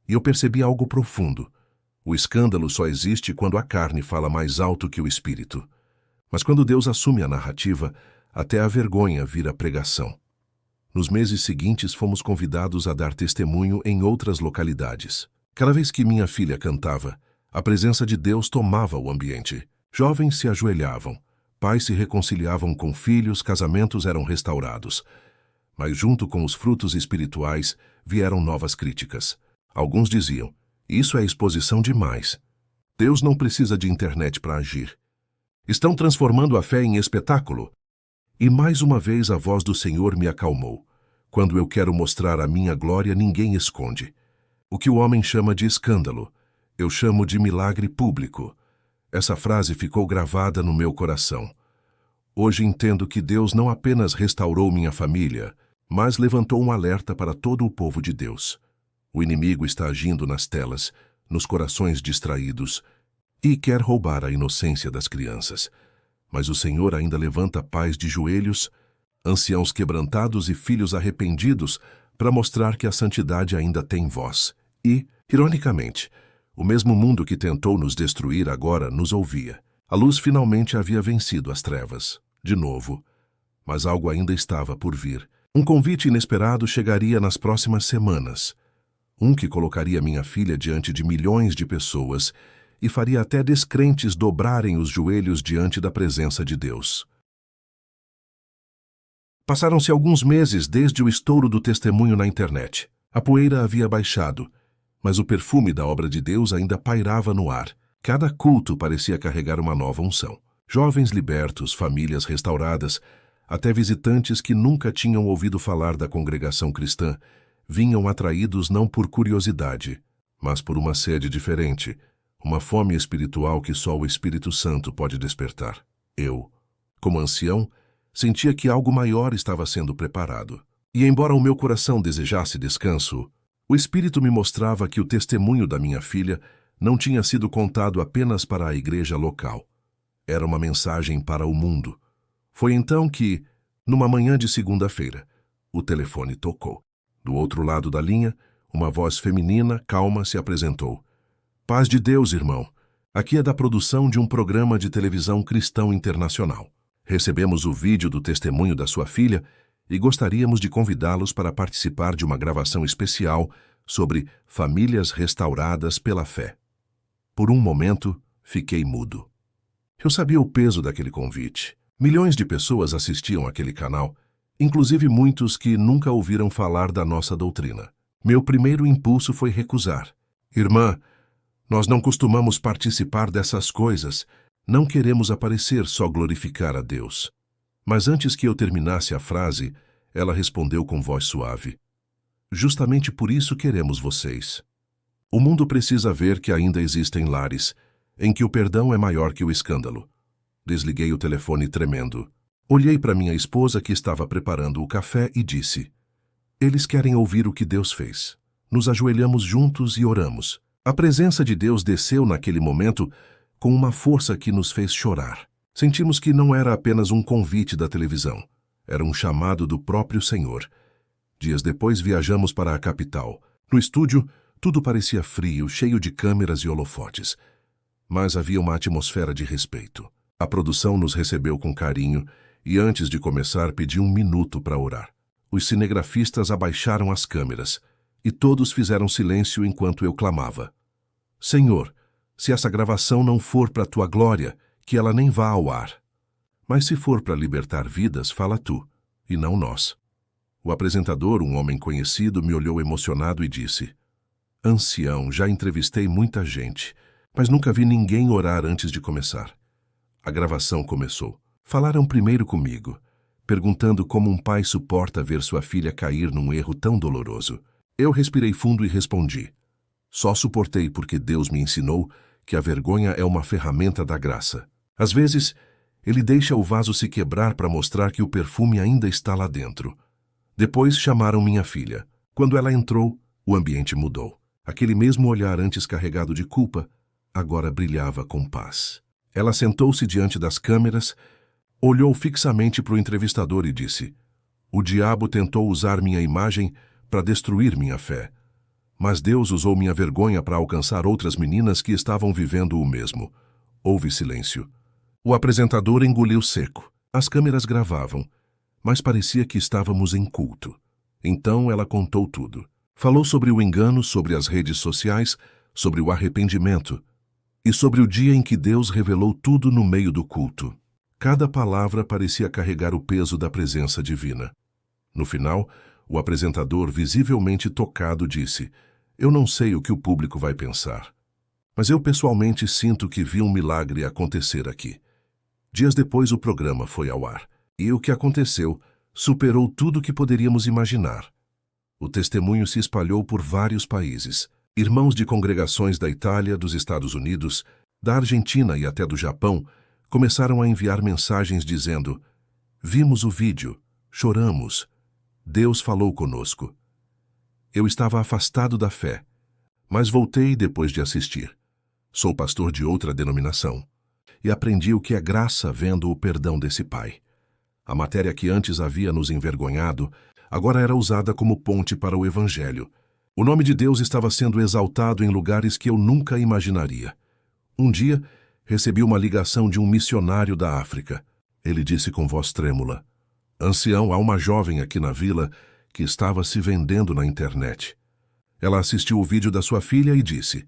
E eu percebi algo profundo. O escândalo só existe quando a carne fala mais alto que o espírito. Mas quando Deus assume a narrativa, até a vergonha vira pregação. Nos meses seguintes, fomos convidados a dar testemunho em outras localidades. Cada vez que minha filha cantava, a presença de Deus tomava o ambiente. Jovens se ajoelhavam. Pais se reconciliavam com filhos, casamentos eram restaurados. Mas junto com os frutos espirituais vieram novas críticas. Alguns diziam: isso é exposição demais. Deus não precisa de internet para agir. Estão transformando a fé em espetáculo. E mais uma vez a voz do Senhor me acalmou. Quando eu quero mostrar a minha glória, ninguém esconde. O que o homem chama de escândalo, eu chamo de milagre público. Essa frase ficou gravada no meu coração. Hoje entendo que Deus não apenas restaurou minha família, mas levantou um alerta para todo o povo de Deus. O inimigo está agindo nas telas, nos corações distraídos, e quer roubar a inocência das crianças. Mas o Senhor ainda levanta pais de joelhos, anciãos quebrantados e filhos arrependidos para mostrar que a santidade ainda tem voz. E, ironicamente, o mesmo mundo que tentou nos destruir agora nos ouvia. A luz finalmente havia vencido as trevas, de novo. Mas algo ainda estava por vir. Um convite inesperado chegaria nas próximas semanas. Um que colocaria minha filha diante de milhões de pessoas e faria até descrentes dobrarem os joelhos diante da presença de Deus. Passaram-se alguns meses desde o estouro do testemunho na internet. A poeira havia baixado, mas o perfume da obra de Deus ainda pairava no ar. Cada culto parecia carregar uma nova unção. Jovens libertos, famílias restauradas, até visitantes que nunca tinham ouvido falar da congregação cristã, vinham atraídos não por curiosidade, mas por uma sede diferente, uma fome espiritual que só o Espírito Santo pode despertar. Eu, como ancião, sentia que algo maior estava sendo preparado. E embora o meu coração desejasse descanso, O Espírito me mostrava que o testemunho da minha filha não tinha sido contado apenas para a igreja local. Era uma mensagem para o mundo. Foi então que, numa manhã de segunda-feira, o telefone tocou. Do outro lado da linha, uma voz feminina, calma, se apresentou. Paz de Deus, irmão. Aqui é da produção de um programa de televisão cristão internacional. Recebemos o vídeo do testemunho da sua filha e gostaríamos de convidá-los para participar de uma gravação especial sobre famílias restauradas pela fé. Por um momento, fiquei mudo. Eu sabia o peso daquele convite. Milhões de pessoas assistiam àquele canal, inclusive muitos que nunca ouviram falar da nossa doutrina. Meu primeiro impulso foi recusar. Irmã, nós não costumamos participar dessas coisas. Não queremos aparecer, só glorificar a Deus. Mas antes que eu terminasse a frase, ela respondeu com voz suave. Justamente por isso queremos vocês. O mundo precisa ver que ainda existem lares em que o perdão é maior que o escândalo. Desliguei o telefone tremendo. Olhei para minha esposa que estava preparando o café e disse: Eles querem ouvir o que Deus fez. Nos ajoelhamos juntos e oramos. A presença de Deus desceu naquele momento com uma força que nos fez chorar. Sentimos que não era apenas um convite da televisão. Era um chamado do próprio Senhor. Dias depois viajamos para a capital. No estúdio, tudo parecia frio, cheio de câmeras e holofotes. Mas havia uma atmosfera de respeito. A produção nos recebeu com carinho e antes de começar pedi um minuto para orar. Os cinegrafistas abaixaram as câmeras e todos fizeram silêncio enquanto eu clamava. Senhor, se essa gravação não for para a tua glória, que ela nem vá ao ar. Mas se for para libertar vidas, fala tu, e não nós. O apresentador, um homem conhecido, me olhou emocionado e disse: Ancião, já entrevistei muita gente, mas nunca vi ninguém orar antes de começar. A gravação começou. Falaram primeiro comigo, perguntando como um pai suporta ver sua filha cair num erro tão doloroso. Eu respirei fundo e respondi: Só suportei porque Deus me ensinou que a vergonha é uma ferramenta da graça. Às vezes, Ele deixa o vaso se quebrar para mostrar que o perfume ainda está lá dentro. Depois chamaram minha filha. Quando ela entrou, o ambiente mudou. Aquele mesmo olhar antes carregado de culpa, agora brilhava com paz. Ela sentou-se diante das câmeras, olhou fixamente para o entrevistador e disse: O diabo tentou usar minha imagem para destruir minha fé. Mas Deus usou minha vergonha para alcançar outras meninas que estavam vivendo o mesmo. Houve silêncio. O apresentador engoliu seco. As câmeras gravavam, mas parecia que estávamos em culto. Então ela contou tudo. Falou sobre o engano, sobre as redes sociais, sobre o arrependimento e sobre o dia em que Deus revelou tudo no meio do culto. Cada palavra parecia carregar o peso da presença divina. No final, o apresentador, visivelmente tocado, disse: Eu não sei o que o público vai pensar, mas eu pessoalmente sinto que vi um milagre acontecer aqui. Dias depois o programa foi ao ar, e o que aconteceu superou tudo o que poderíamos imaginar. O testemunho se espalhou por vários países. Irmãos de congregações da Itália, dos Estados Unidos, da Argentina e até do Japão começaram a enviar mensagens dizendo: Vimos o vídeo, choramos, Deus falou conosco. Eu estava afastado da fé, mas voltei depois de assistir. Sou pastor de outra denominação e aprendi o que é graça vendo o perdão desse pai. A matéria que antes havia nos envergonhado agora era usada como ponte para o Evangelho. O nome de Deus estava sendo exaltado em lugares que eu nunca imaginaria. Um dia, recebi uma ligação de um missionário da África. Ele disse com voz trêmula: Ancião, há uma jovem aqui na vila que estava se vendendo na internet. Ela assistiu o vídeo da sua filha e disse: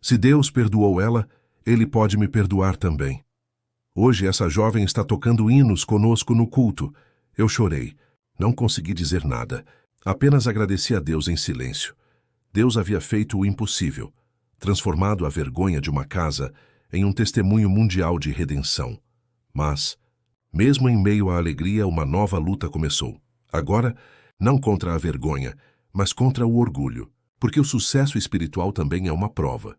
Se Deus perdoou ela, Ele pode me perdoar também. Hoje essa jovem está tocando hinos conosco no culto. Eu chorei. Não consegui dizer nada. Apenas agradeci a Deus em silêncio. Deus havia feito o impossível, transformado a vergonha de uma casa em um testemunho mundial de redenção. Mas, mesmo em meio à alegria, uma nova luta começou. Agora, não contra a vergonha, mas contra o orgulho, porque o sucesso espiritual também é uma prova.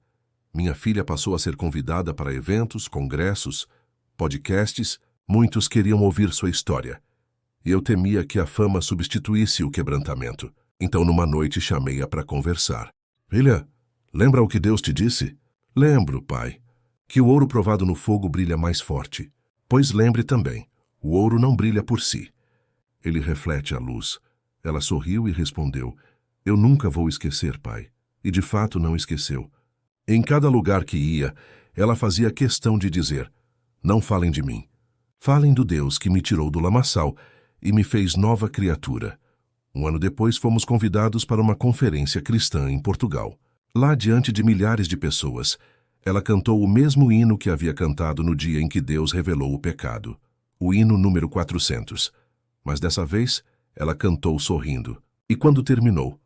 Minha filha passou a ser convidada para eventos, congressos, podcasts. Muitos queriam ouvir sua história. E eu temia que a fama substituísse o quebrantamento. Então, numa noite, chamei-a para conversar. Filha, lembra o que Deus te disse? Lembro, pai, que o ouro provado no fogo brilha mais forte. Pois lembre também, o ouro não brilha por si. Ele reflete a luz. Ela sorriu e respondeu, eu nunca vou esquecer, pai. E de fato não esqueceu. Em cada lugar que ia, ela fazia questão de dizer, não falem de mim. Falem do Deus que me tirou do lamaçal e me fez nova criatura. Um ano depois, fomos convidados para uma conferência cristã em Portugal. Lá, diante de milhares de pessoas, ela cantou o mesmo hino que havia cantado no dia em que Deus revelou o pecado. O hino número 400. Mas dessa vez, ela cantou sorrindo. E quando terminou,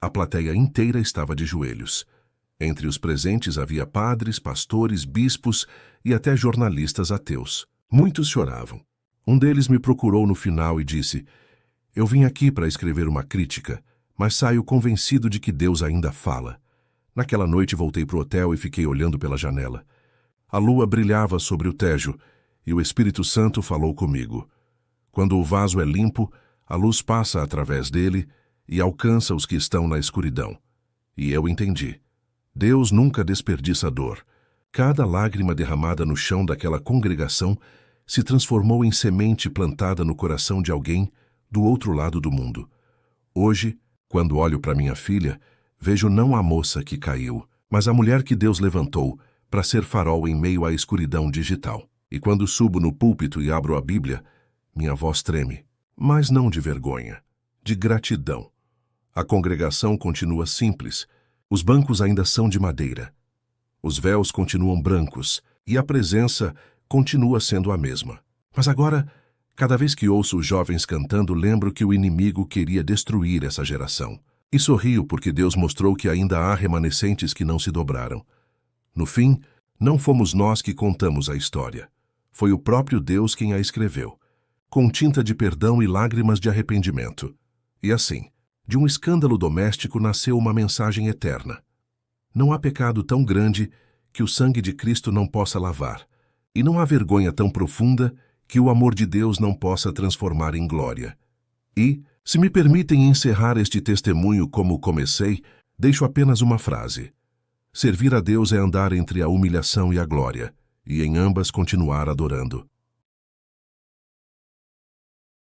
a plateia inteira estava de joelhos. Entre os presentes havia padres, pastores, bispos e até jornalistas ateus. Muitos choravam. Um deles me procurou no final e disse, eu vim aqui para escrever uma crítica, mas saio convencido de que Deus ainda fala. Naquela noite voltei para o hotel e fiquei olhando pela janela. A lua brilhava sobre o Tejo e o Espírito Santo falou comigo. Quando o vaso é limpo, a luz passa através dele e alcança os que estão na escuridão. E eu entendi. Deus nunca desperdiça dor. Cada lágrima derramada no chão daquela congregação se transformou em semente plantada no coração de alguém do outro lado do mundo. Hoje, quando olho para minha filha, vejo não a moça que caiu, mas a mulher que Deus levantou para ser farol em meio à escuridão digital. E quando subo no púlpito e abro a Bíblia, minha voz treme, mas não de vergonha, de gratidão. A congregação continua simples, os bancos ainda são de madeira, os véus continuam brancos e a presença continua sendo a mesma. Mas agora, cada vez que ouço os jovens cantando, lembro que o inimigo queria destruir essa geração. E sorrio porque Deus mostrou que ainda há remanescentes que não se dobraram. No fim, não fomos nós que contamos a história. Foi o próprio Deus quem a escreveu, com tinta de perdão e lágrimas de arrependimento. E assim, de um escândalo doméstico nasceu uma mensagem eterna. Não há pecado tão grande que o sangue de Cristo não possa lavar, e não há vergonha tão profunda que o amor de Deus não possa transformar em glória. E, se me permitem encerrar este testemunho como comecei, deixo apenas uma frase. Servir a Deus é andar entre a humilhação e a glória, e em ambas continuar adorando.